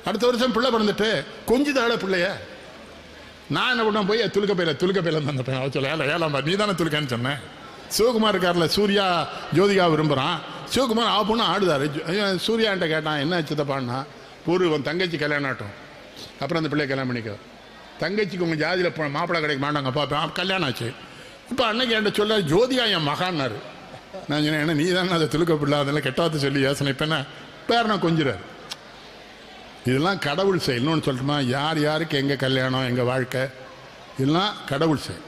அடுத்த வருஷம் பிள்ளை பிறந்துட்டு கொஞ்சிதால பிள்ளைய நான் என்ன பண்ண போய் துலுக்க பையில அந்த பையன் அவ சொல்ல ஏலாம்பா நீ தானே துலுக்கான்னு சொன்னேன். சிவகுமார் இருக்கார்ல சூர்யா ஜோதிகா விரும்புகிறான். சிவகுமார் ஆ பொண்ணு ஆடுதாரு. சூர்யான்ட்ட கேட்டான் என்ன சித்தப்பான்னா உன் தங்கச்சி கல்யாணம் ஆட்டும் அப்புறம் அந்த பிள்ளைய கல்யாணம் பண்ணிக்கோ. தங்கச்சிக்கு உங்கள் ஜாதியில் மாப்பிள்ளை கிடைக்க மாட்டாங்க பார்ப்பேன். கல்யாணம் ஆச்சு. இப்போ அன்னைக்கு என்கிட்ட சொல்ல ஜோதிகா என் மகான்னாரு. நான் சொன்னேன் என்ன நீ தானே அதை துலுக்க பிள்ளை அதெல்லாம் கெட்டாத்து சொல்லி யோசனை இப்போ என்ன பேர் நான் கொஞ்சிறாரு. இதெல்லாம் கடவுள் செயல். இன்னொன்று சொல்லட்டுமா யாருக்கு எங்கே கல்யாணம் எங்கள் வாழ்க்கை இதெல்லாம் கடவுள் செயல்.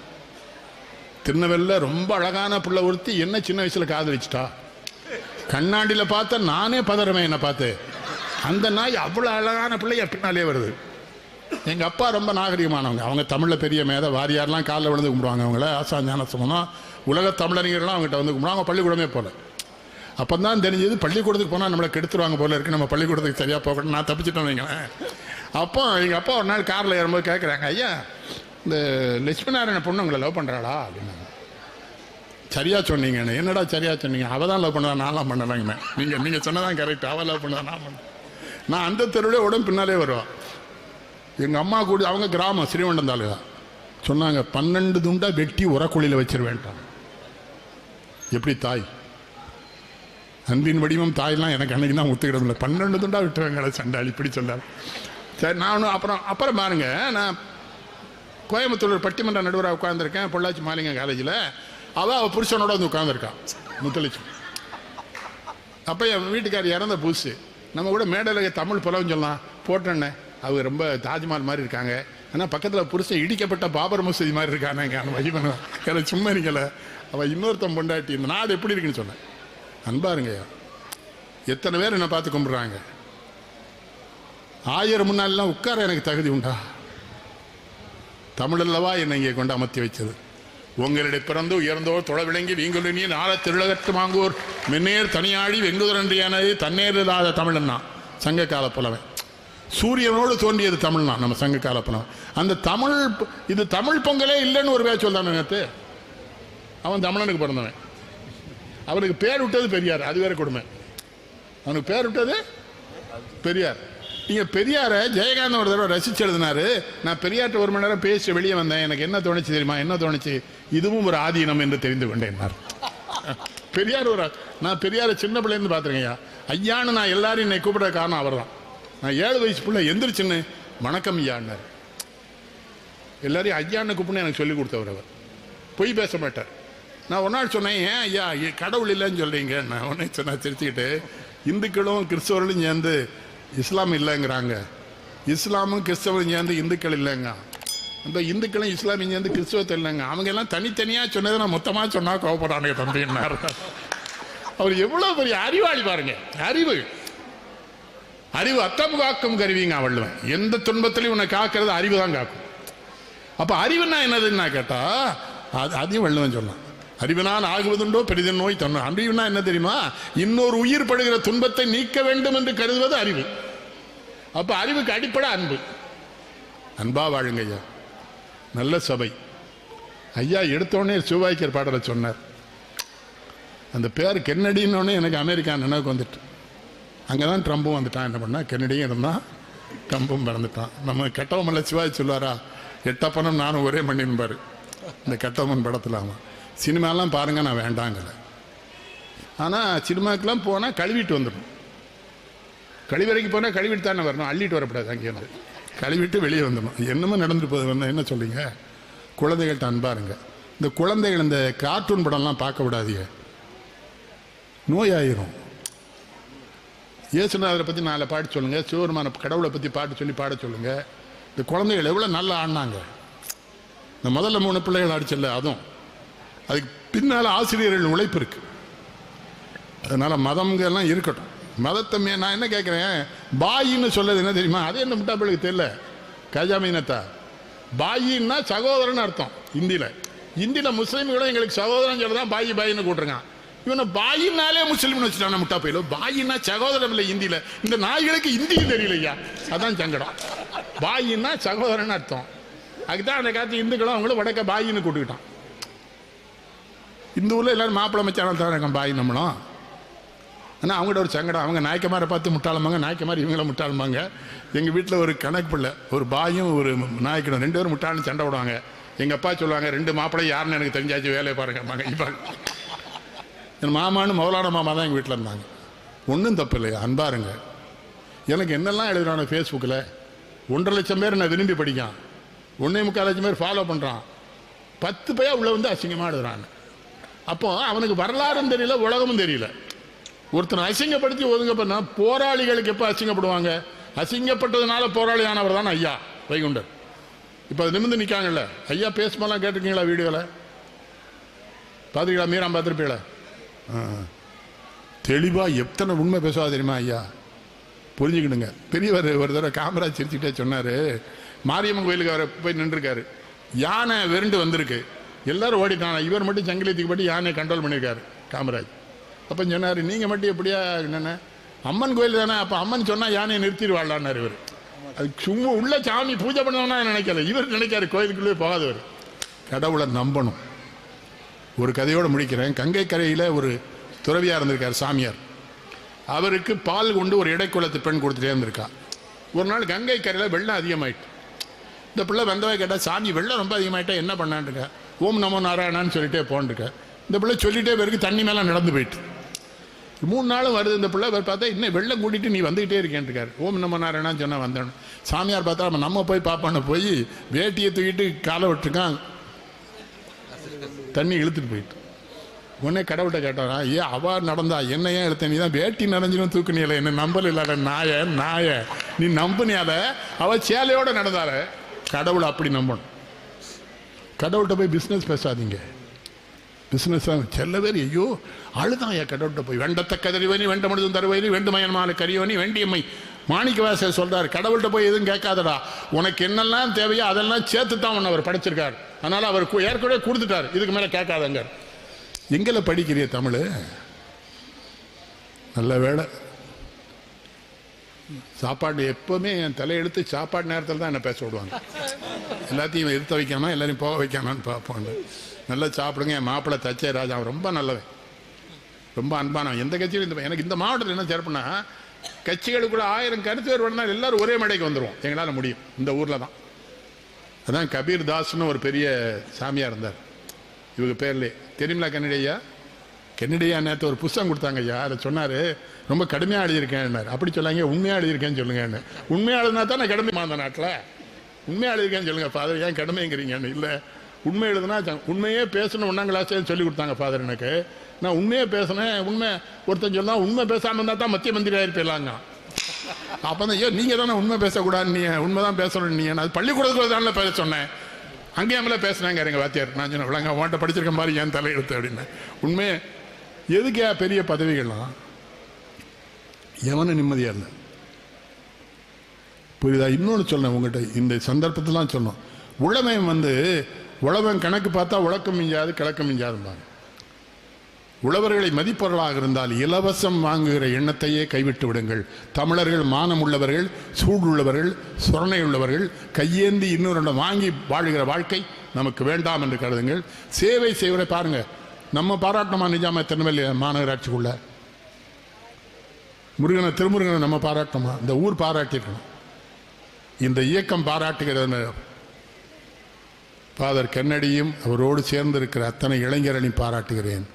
திருநெல்வேலியில் ரொம்ப அழகான பிள்ளை ஒருத்தி என்ன சின்ன வயசில் காதலிச்சிட்டா. கண்ணாடியில் பார்த்தா நானே பதறமே என்னை பார்த்து. அந்த நாய் அவ்வளோ அழகான பிள்ளை பின்னாலே வருது. எங்கள் அப்பா ரொம்ப நாகரிகமானவங்க. அவங்க தமிழில் பெரிய மேதை வாரியாரெலாம் காலில் விழுந்து கும்பிடுவாங்க. அவங்கள ஆசா ஞான சமனம் உலக தமிழறிஞர்கள்லாம் அவங்ககிட்ட வந்து கும்பிடுவாங்க. அவங்க பள்ளிக்கூடமே போல. அப்போ தான் தெரிஞ்சது பள்ளிக்கூடத்துக்கு போனால் நம்மளை கெடுத்துருவாங்க போல இருக்குது. நம்ம பள்ளிக்கூடத்துக்கு சரியாக போகணும். நான் தப்பிச்சிட்டேன் வைங்களேன். அப்போ எங்கள் அப்பா ஒரு நாள் காரில் ஏறும்போது கேட்குறாங்க ஐயா இந்த லட்சுமி நாராயண பொண்ணு உங்களை லவ் பண்ணுறாளா அப்படின்னாங்க. சரியாக சொன்னீங்க. என்னடா சரியாக சொன்னீங்க. அவள் தான் லவ் பண்ணுறா நான்லாம் பண்ணலாங்கண்ணே. நீங்கள் சொன்னதான் கரெக்ட். அவள் லவ் பண்ணுறா நான் பண்ணேன். நான் அந்த தெருவிலே உடம்பு பின்னாலே வருவான். எங்கள் அம்மா கூட அவங்க கிராமம் ஸ்ரீவண்டம் தாலுகா சொன்னாங்க 12 துண்டா வெட்டி உரக்குழியில் வச்சிருவேன்ட்டான். எப்படி தாய் அன்பின் வடிவம் தாயெல்லாம் எனக்கு அன்னைக்கு தான் ஒத்துக்கிடல. 12 துண்டா விட்டுருவேங்கள சண்டாளி இப்படி சொன்னார். சரி நானும் அப்புறம் பாருங்க நான் கோயம்புத்தூர் பட்டிமன்ற நடுவராக உட்காந்துருக்கேன். பொள்ளாச்சி மாலிங்க காலேஜில் அவள் புருஷனோட வந்து உட்காந்துருக்கான் முத்தலட்சுமி. அப்போ என் வீட்டுக்கார் இறந்த புதுசு. நம்ம கூட மேடையில் தமிழ் புலவன் சொல்லலாம் போட்டேன்னே. அவங்க ரொம்ப தாஜ்மஹால் மாதிரி இருக்காங்க. ஆனால் பக்கத்தில் புருஷன் இடிக்கப்பட்ட பாபர் மசூதி மாதிரி இருக்கானேங்க. அவன் வழி பண்ணுவான் சும்மா இருக்கல. அவள் இன்னொருத்தன் பொண்டாட்டி இந்த நாடு எப்படி இருக்குன்னு சொன்னேன். அன்பாருங்க எத்தனை பேர் என்னை பார்த்து கும்பிட்றாங்க. 1000 முன்னாலாம் உட்கார எனக்கு தகுதி உண்டா? தமிழல்லவா என்னை இங்கே கொண்டு அமர்த்தி வச்சது. உங்களிடையே பிறந்து உயர்ந்தோர் தொலை விளங்கி வீங்குலினி நாள திருளகத்து மாங்கூர் மென்னேர் தனியாடி வெங்குதரன்றியானது தன்னேர் இல்லாத தமிழன்னா சங்க கால புலவன். சூரியனோடு தோன்றியது தமிழ்னா நம்ம சங்க கால புலவன். அந்த தமிழ் இது தமிழ் பொங்கலே இல்லைன்னு ஒரு பேர் சொல்றான் நேற்று. அவன் தமிழனுக்கு பிறந்தவன். அவனுக்கு பேர் விட்டது பெரியார். அது வேற கொடுமை. அவனுக்கு பேர் விட்டது பெரியார். நீங்கள் பெரியாரை ஜெயகாந்தன் ஒரு தடவை ரசிச்சு எழுதினாரு. நான் பெரியார்ட்ட 1 மணி நேரம் பேசி வெளியே வந்தேன். எனக்கு என்ன தோணுச்சு தெரியுமா? என்ன தோணுச்சு? இதுவும் ஒரு ஆதீனம் என்று தெரிந்து கொண்டேன். பெரியார் நான் பெரியாரை சின்ன பிள்ளைன்னு பார்த்துருக்கேன்யா. ஐயான்னு நான் எல்லாரும் என்னை கூப்பிட காரணம் அவர் தான். நான் 7 வயசு பிள்ளை எந்திரிச்சுன்னு வணக்கம் ஐயான்னார். எல்லாரையும் ஐயான்னு கூப்பிட்டு எனக்கு சொல்லி கொடுத்தவர் அவர். பொய் பேச மாட்டார். நான் ஒரு நாள் சொன்னேன் ஏன் ஐயா கடவுள் இல்லைன்னு சொல்கிறீங்க. நான் உடனே சொன்னேன் சிரிச்சுக்கிட்டு இந்துக்களும் கிறிஸ்தவர்களும் சேர்ந்து இஸ்லாம் இல்லைங்கிறாங்க. இஸ்லாமும் கிறிஸ்தவரும் சேர்ந்து இந்துக்கள் இல்லைங்க. அந்த இந்துக்களும் இஸ்லாமியும் சேர்ந்து கிறிஸ்தவத்தை இல்லைங்க. அவங்க எல்லாம் தனித்தனியாக சொன்னதை நான் மொத்தமாக சொன்னால் கோவப்படுறானுங்க தம்பின்னார். அவர் எவ்வளோ பெரிய அறிவாளி பாருங்க. அறிவு அத்தம் காக்கும் கருவிங்க வள்ளுவன். எந்த துன்பத்திலையும் உன்னை காக்கிறது அறிவு தான் காக்கும். அப்போ அறிவுன்னா என்னதுன்னா கேட்டால் அதையும் வள்ளுவன் சொல்லலாம். அறிவினால் ஆகுவதுண்டோ பெரிதன் நோய் தன்னும். அறிவுனா என்ன தெரியுமா? இன்னொரு உயிர் படுகிற துன்பத்தை நீக்க வேண்டும் என்று கருதுவது அறிவு. அப்ப அறிவுக்கு அடிப்படை அன்பு. அன்பா வாழுங்க ஐயா. நல்ல சபை. ஐயா எடுத்தோடனே சிவாய்க்கர் பாடலை சொன்னார். அந்த பேர் கென்னடின்னொடனே எனக்கு அமெரிக்கா நினைவுக்கு வந்துட்டு. அங்கதான் ட்ரம்பும் வந்துட்டான். என்ன பண்ணா கென்னடியும் இருந்தான் ட்ரம்பும் பிறந்துட்டான். நம்ம கெட்டவமல்ல சிவாய் சொல்லுவாரா எட்டப்பனும் நானும் ஒரே மண்ணின்பாரு. இந்த கெட்டவமன் படத்தில் அவன் சினிமாலாம் பாருங்க நான் வேண்டாங்கல. ஆனால் சினிமாக்கெலாம் போனால் கழுவிட்டு வந்துடணும். கழிவறைக்கு போனால் கழுவிட்டு தானே வரணும். அள்ளிட்டு வரக்கூடாது. அங்கேருந்து கழுவிட்டு வெளியே வந்துடணும். என்னமோ நடந்துட்டு போகுது வந்து என்ன சொல்லிங்க. குழந்தைகள்கிட்ட அன்பாருங்க. இந்த குழந்தைகள் இந்த கார்ட்டூன் படம்லாம் பார்க்க விடாதீங்க. நோயாயிரும். இயேசுநாதரை பற்றி 4 பாட்டு சொல்லுங்கள், சிவபெருமான கடவுளை பற்றி பாட்டு சொல்லி பாட சொல்லுங்கள். இந்த குழந்தைகள் எவ்வளோ நல்லா ஆடினாங்க. இந்த முதல்ல 3 பிள்ளைகள் ஆடிச்சல்ல, அதுவும் அதுக்கு பின்னால் ஆசிரியர்கள் உழைப்பு இருக்கு. அதனால் மதங்கள்லாம் இருக்கட்டும். மதத்தை நான் என்ன கேட்குறேன், பாயின்னு சொல்லது என்ன தெரியுமா? அதே என்ன முட்டாப்பிள்ளைக்கு தெரியல. கஜாமீனத்தா பாயின்னா சகோதரன் அர்த்தம். இந்தியில் முஸ்லீம்களும் எங்களுக்கு சகோதரன் சொல்லி தான் பாயி பாயின்னு கூட்டுருங்க. இவனை பாயினாலே முஸ்லீம்னு வச்சுட்டான் முட்டா போயில. பாயின்னா சகோதரன் இல்லை இந்தியில். இந்த நாய்களுக்கு இந்தியும் தெரியலையா, அதான் சங்கடம். பாயின்னா சகோதரன் அர்த்தம். அதுக்குதான் அந்த காலத்து இந்துக்களும் அவங்களும் வடக்க பாயின்னு கூட்டுக்கிட்டான். இந்த ஊரில் எல்லாரும் மாப்பிள்ளை மச்சான தான் பாய் நம்மளும். ஆனால் அவங்கள்ட்ட ஒரு சங்கடம். அவங்க நாய்க்கமாரை பார்த்து முட்டாளம்பாங்க, நாய்க்கமாரி இவங்கள முட்டாளம்பாங்க. எங்கள் வீட்டில் ஒரு கணக்கு பிள்ளை, ஒரு பாயும் ஒரு நாய்க்கணும், 2 பேரும் முட்டாள்னு சண்டை விடுவாங்க. எங்கள் அப்பா சொல்லுவாங்க, 2 மாப்பிள்ளை யாருன்னு எனக்கு தெரிஞ்சாச்சு, வேலையை பாருங்க. இப்போ என் மாமான்னு மௌலான மாமா தான் எங்கள் வீட்டில் இருந்தாங்க. ஒன்றும் தப்பு இல்லையா, அன்பாருங்க. எனக்கு என்னெல்லாம் எழுதுறான ஃபேஸ்புக்கில் 1.5 லட்சம் பேர் நான் விரும்பி படிக்கான், 1.25 லட்சம் பேர் ஃபாலோ பண்ணுறான். 10 பையா உள்ள வந்து அசிங்கமாக எழுதுறான். அப்போ அவனுக்கு வரலாறும் தெரியல, உலகமும் தெரியல. ஒருத்தனை அசிங்கப்படுத்தி ஒதுங்க பண்ணா போராளிகளுக்கு எப்போ அசிங்கப்படுவாங்க? அசிங்கப்பட்டதுனால போராளி ஆனவர் தான் ஐயா வைகுண்டர். இப்போ அது நிமிர்ந்து நிற்காங்கல்ல. ஐயா பேசும்போலாம் கேட்டிருக்கீங்களா? வீடியோவில் பார்த்துருக்கீங்களா? மீரா பார்த்துருப்பீங்களா? தெளிவாக எத்தனை உண்மை பேசுவா தெரியுமா ஐயா? புரிஞ்சுக்கிடுங்க. பெரியவர் ஒரு தடவை காமராஜ் சிரிச்சுக்கிட்டே சொன்னார், மாரியம்மன் கோயிலுக்கு அவரை போய் நின்றுருக்காரு. யானை வெறுண்டு வந்திருக்கு, எல்லாரும் ஓடிட்டாங்க, இவர் மட்டும் சங்கிலியத்துக்கு போட்டு யானையை கண்ட்ரோல் பண்ணியிருக்காரு காமராஜ். அப்போ சொன்னார், நீங்கள் மட்டும் எப்படியா என்னென்ன அம்மன் கோயில் தானே, அப்போ அம்மன் சொன்னால் யானையை நிறுத்திடுவாள்லான்னார் இவர். அது சும்மா உள்ள சாமி பூஜை பண்ணணும்னா நினைக்கல, இவர் நினைக்காரு கோயிலுக்குள்ளே போகாதவர். கடவுளை நம்பணும். ஒரு கதையோடு முடிக்கிறேன். கங்கை கரையில் ஒரு துறவியாக இருந்திருக்கார் சாமியார். அவருக்கு பால் கொண்டு ஒரு இடைக்குலத்து பெண் கொடுத்துட்டே இருந்திருக்கா. ஒரு நாள் கங்கை கரையில் வெள்ளம் அதிகமாயிட்டு. இந்த பிள்ளை வந்தவை கேட்டால், சாமி வெள்ளம் ரொம்ப அதிகமாயிட்டா என்ன பண்ணான்ருக்கா? ஓம் நமோ நாராயணான்னு சொல்லிட்டே போன்ருக்க. இந்த பிள்ளை சொல்லிட்டே பிறகு தண்ணி மேலே நடந்து போயிட்டு 3 நாளும் வருது. இந்த பிள்ளை பார்த்தா இன்னும் வெள்ளம் கூட்டிட்டு நீ வந்துகிட்டே இருக்கேன்ருக்காரு. ஓம் நமோ நாராயணான்னு சொன்னால் வந்தேன். சாமியார் பார்த்தா நம்ம போய் பார்ப்பான்னு போய் வேட்டியை தூக்கிட்டு காலை விட்டுருக்கான், தண்ணி இழுத்துட்டு போயிட்டு. உடனே கடவுள்கிட்ட கேட்டாரா, ஏன் அவ நடந்தா என்ன ஏன் எடுத்த? நீ தான் வேட்டி நனைஞ்சிடும் தூக்குனியல, என்ன நம்பல இல்லாத நாய நீ நம்புனியால. அவ சேலையோட நடந்தால. கடவுளை அப்படி நம்பணும். கடவுள்கிட்ட போய் பிஸ்னஸ் பேசாதீங்க. பிஸ்னஸ் செல்ல பேர் ஐயோ அழுதான் ஐயா கடவுள்கிட்ட போய். வெண்டத்த கதறிவனி வெண்ட முழுதும் தருவனி வெண்டுமயன்மாலை கரியவனி வேண்டியம்மை மாணிக்க வாசகர் சொல்றாரு, கடவுள்கிட்ட போய் எதுவும் கேட்காதடா, உனக்கு என்னெல்லாம் தேவையோ அதெல்லாம் சேர்த்து தான் ஒன்று அவர் படிச்சிருக்காரு. அதனால அவர் ஏற்கனவே கொடுத்துட்டார், இதுக்கு மேலே கேட்காதங்க. எங்களை படிக்கிறிய தமிழ்? நல்ல வேலை. சாப்பாடு எப்போவுமே என் தலையெழுத்து சாப்பாடு நேரத்தில் தான் என்னை பேச விடுவாங்க. எல்லாத்தையும் இருத்த வைக்காம எல்லாரையும் போக வைக்காமான்னு பார்ப்போம். நல்லா சாப்பிடுங்க. என் மாப்பிள்ளை தச்சே ராஜா, அவன் ரொம்ப நல்லவன், ரொம்ப அன்பானவன். எந்த கட்சியிலும் எனக்கு இந்த மாவட்டத்தில் என்ன சிறப்புனா, கட்சிகளுக்குள்ள 1000 கருத்து வேறு வேணுனா எல்லாரும் ஒரே மேடைக்கு வந்துடுவோம். எங்களால் முடியும். இந்த ஊரில் தான். அதான் கபீர் தாஸ்னு ஒரு பெரிய சாமியாக இருந்தார். இவங்க பேர்லே தெரியுங்களா? கென்னடியா நேற்று ஒரு புஸ்தகம் கொடுத்தாங்க ஐயா. அதை சொன்னார், ரொம்ப கடுமையாக எழுதியிருக்கேன். அப்படி சொல்லாங்க, உண்மையாக எழுதியிருக்கேன்னு சொல்லுங்கன்னு. உண்மையாக எழுதினா தான் நான் கடுமையாக அந்த நாட்டில் உண்மையாக எழுதியிருக்கேன்னு சொல்லுங்கள் ஃபாதர். ஏன் கடுமைங்கிறீங்கன்னு? இல்லை, உண்மை எழுதுனா உண்மையே பேசணும் 1ஆம் கிளாஸே சொல்லி கொடுத்தாங்க ஃபாதர் எனக்கு. நான் உண்மையே பேசினேன். உண்மை ஒருத்தன் சொன்னால் உண்மை பேசாமல் இருந்தால் தான் மத்திய மந்திரி ஆயிருப்பிடலாங்க. அப்போ தான் ஐயோ நீங்கள் தானே உண்மை பேசக்கூடாது, நீ உண்மை தான் பேசணும். நீ நான் பள்ளிக்கூடத்தில் தானே பேச சொன்னேன், அங்கேயாமல பேசுனாங்க எங்கள் வாத்தியார். நான் சொன்னேன், விளங்க உன்ட்ட படிச்சிருக்க மாதிரி ஏன் தலையெழுத்து அப்படின்னு. உண்மையே எதுக்கே பெரிய பதவிகள்லாம் எவனும் நிம்மதியாக இல்லை. புரியுதா? இன்னொன்று சொன்னேன் உங்கள்கிட்ட இந்த சந்தர்ப்பத்திலாம் சொன்னோம். உழவன் கணக்கு பார்த்தா உழக்கம் மிஞ்சாது கிழக்கம் மிஞ்சாதும்பாங்க. உழவர்களை மதிப்பொருளாக இருந்தால் இலவசம் வாங்குகிற எண்ணத்தையே கைவிட்டு விடுங்கள். தமிழர்கள் மானம் உள்ளவர்கள், சூடுள்ளவர்கள், சொரணை உள்ளவர்கள், கையேந்தி இன்னொரு வாங்கி வாழுகிற வாழ்க்கை நமக்கு வேண்டாம் என்று கருதுங்கள். சேவை செய்வதை பாருங்க. நம்ம பாராட்டமா நிஜாம திருநெல்வேலி மாநகராட்சிக்குள்ள திருமுருகனை நம்ம பாராட்டமா? இந்த ஊர் பாராட்டிருக்கணும். இந்த இயக்கம் பாராட்டுகிறது. ஃபாதர் கென்னடியும் அவரோடு சேர்ந்திருக்கிற அத்தனை இளைஞர்களையும் பாராட்டுகிறேன்.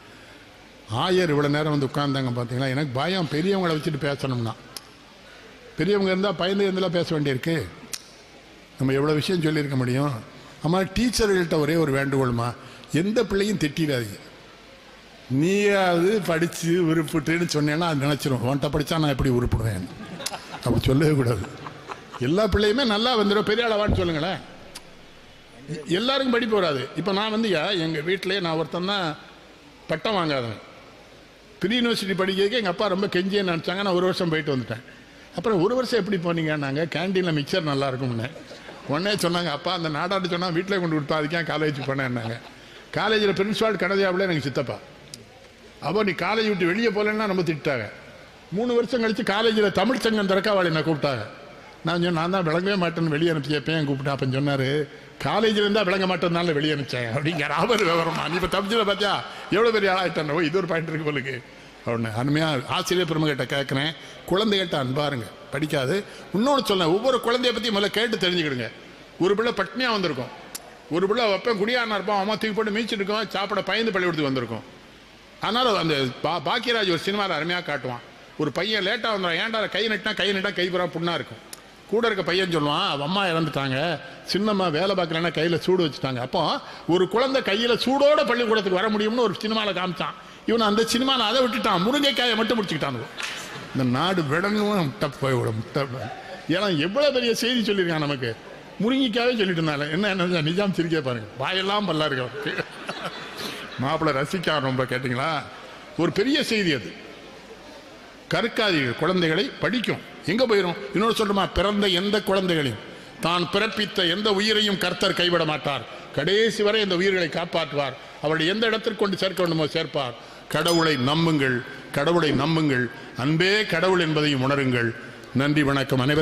ஆயர் இவ்வளோ நேரம் வந்து உட்கார்ந்தாங்க பார்த்தீங்களா? எனக்கு பயம் பெரியவங்களை வச்சுட்டு பேசணும்னா. பெரியவங்க இருந்தால் பயந்து இருந்தெல்லாம் பேச வேண்டியிருக்கு. நம்ம எவ்வளோ விஷயம் சொல்லியிருக்க முடியும். ஆமாம், டீச்சர்கள்ட்ட ஒரே ஒரு வேண்டுகோள்மா, எந்த பிள்ளையும் திட்டிடாதீங்க. நீயாவது படித்து உருப்பிட்டுன்னு சொன்னேன்னா அது நினச்சிரும், உன்ட்ட படித்தா நான் எப்படி உருப்பிடுவேன். அப்படி சொல்லவே கூடாது. எல்லா பிள்ளையுமே நல்லா வந்துடும், பெரிய அளவான்னு சொல்லுங்களேன். எல்லாருக்கும் படிப்பு வராது. இப்போ நான் வந்து எங்கள் வீட்டிலேயே நான் ஒருத்தன் தான் பட்டம் வாங்காதவன். ப்ரீ யூனிவர்சிட்டி படிக்கிறதுக்கு எங்கள் அப்பா ரொம்ப கெஞ்சியே நினச்சாங்க. நான் 1 வருஷம் போயிட்டு வந்துட்டேன். அப்புறம் 1 வருஷம் எப்படி போனீங்க? நாங்கள் கேன்டீனில் மிக்சர் நல்லா இருக்கும்னு உடனே சொன்னாங்க. அப்பா அந்த நாடாட்டு சொன்னால் வீட்டில் கொண்டு கொடுத்தா அதுக்கேன் காலேஜ் போனேன்னாங்க. காலேஜில் பிரின்ஸ்பால் கனதையாவில் எனக்கு சித்தப்பா. அப்போ நீ காலேஜ் விட்டு வெளியே போகலன்னா நம்ம திட்டாங்க. 3 வருஷம் கழித்து காலேஜில் தமிழ் சங்கம் திறக்காவாளி என்னை கூப்பிட்டாங்க. நான் தான் விளங்கவே மாட்டேன்னு வெளியே அனுப்பிச்சு எப்பயும் கூப்பிட்டேன். அப்போ சொன்னார், காலேஜில் இருந்தால் விளங்க மாட்டேன்னால வெளியே அனுப்பிச்சேன் அப்படிங்கிற அவர் விவரமா. நீ இப்போ தப்பிச்சில் பார்த்தியா எவ்வளோ பெரிய ஆளாயிட்டான். இது ஒரு பாயிண்ட் இருக்கு போலுக்கு அப்படின்னு அருமையாக ஆசிரியர் பெருமைகிட்ட கேட்குறேன். குழந்தைகிட்ட அன்பாருங்க, படிக்காது. இன்னொன்று சொல்லேன், ஒவ்வொரு குழந்தைய பற்றி முதல்ல கேட்டு தெரிஞ்சுக்கிடுங்க. ஒரு பிள்ளை பட்னியாக வந்திருக்கும், ஒரு பிள்ளை வைப்பேன் குடியானா இருப்பான், அம்மா தூக்கி போட்டு மீச்சிட்டு இருக்கோம், சாப்பிட பயந்து பள்ளிக்கூடத்துக்கு வந்திருக்கும். அதனால் அந்த பாக்கியராஜ் ஒரு சினிமாவில் அருமையாக காட்டுவான். ஒரு பையன் லேட்டாக வந்துடும், ஏன்டா கை நட்டா கை புறா புண்ணாக இருக்கும். கூட இருக்க பையன் சொல்லுவான், அவன் அம்மா இறந்துட்டாங்க, சின்னம்மா வேலை பார்க்கலன்னா கையில் சூடு வச்சுட்டாங்க. அப்போ ஒரு குழந்தை கையில் சூடோட பள்ளிக்கூடத்துக்கு வர முடியும்னு ஒரு சினிமாவில் காமிச்சான். இவன் அந்த சினிமாவில் அதை விட்டுட்டான், முருங்கைக்காயை மட்டும் முடிச்சுக்கிட்டான். இந்த நாடு விடங்கும் டப் போய்விடும். ஏன்னா எவ்வளோ பெரிய செய்தி சொல்லியிருக்கான் நமக்கு. முருங்கைக்காவே சொல்லிட்டு இருந்தால என்ன நிஜாம் சிரிக்க பாருங்க, வாயெல்லாம் பல்லா இருக்கு. மாப்பிள்ளை ரசிக்கா ரொம்ப கேட்டிங்களா? ஒரு பெரிய செய்தி அது. கற்காதீர்கள், குழந்தைகளை படிக்கும். எங்கே போயிடும்? இன்னொரு சொல்றமா, பிறந்த எந்த குழந்தைகளையும் தான் பிறப்பித்த எந்த உயிரையும் கர்த்தர் கைவிட மாட்டார். கடைசி வரை இந்த உயிர்களை காப்பாற்றுவார். அவருடைய எந்த இடத்திற்கு கொண்டு சேர்க்க வேண்டுமோ சேர்ப்பார். கடவுளை நம்புங்கள், கடவுளை நம்புங்கள். அன்பே கடவுள் என்பதையும் உணருங்கள். நன்றி, வணக்கம். அனைவரும்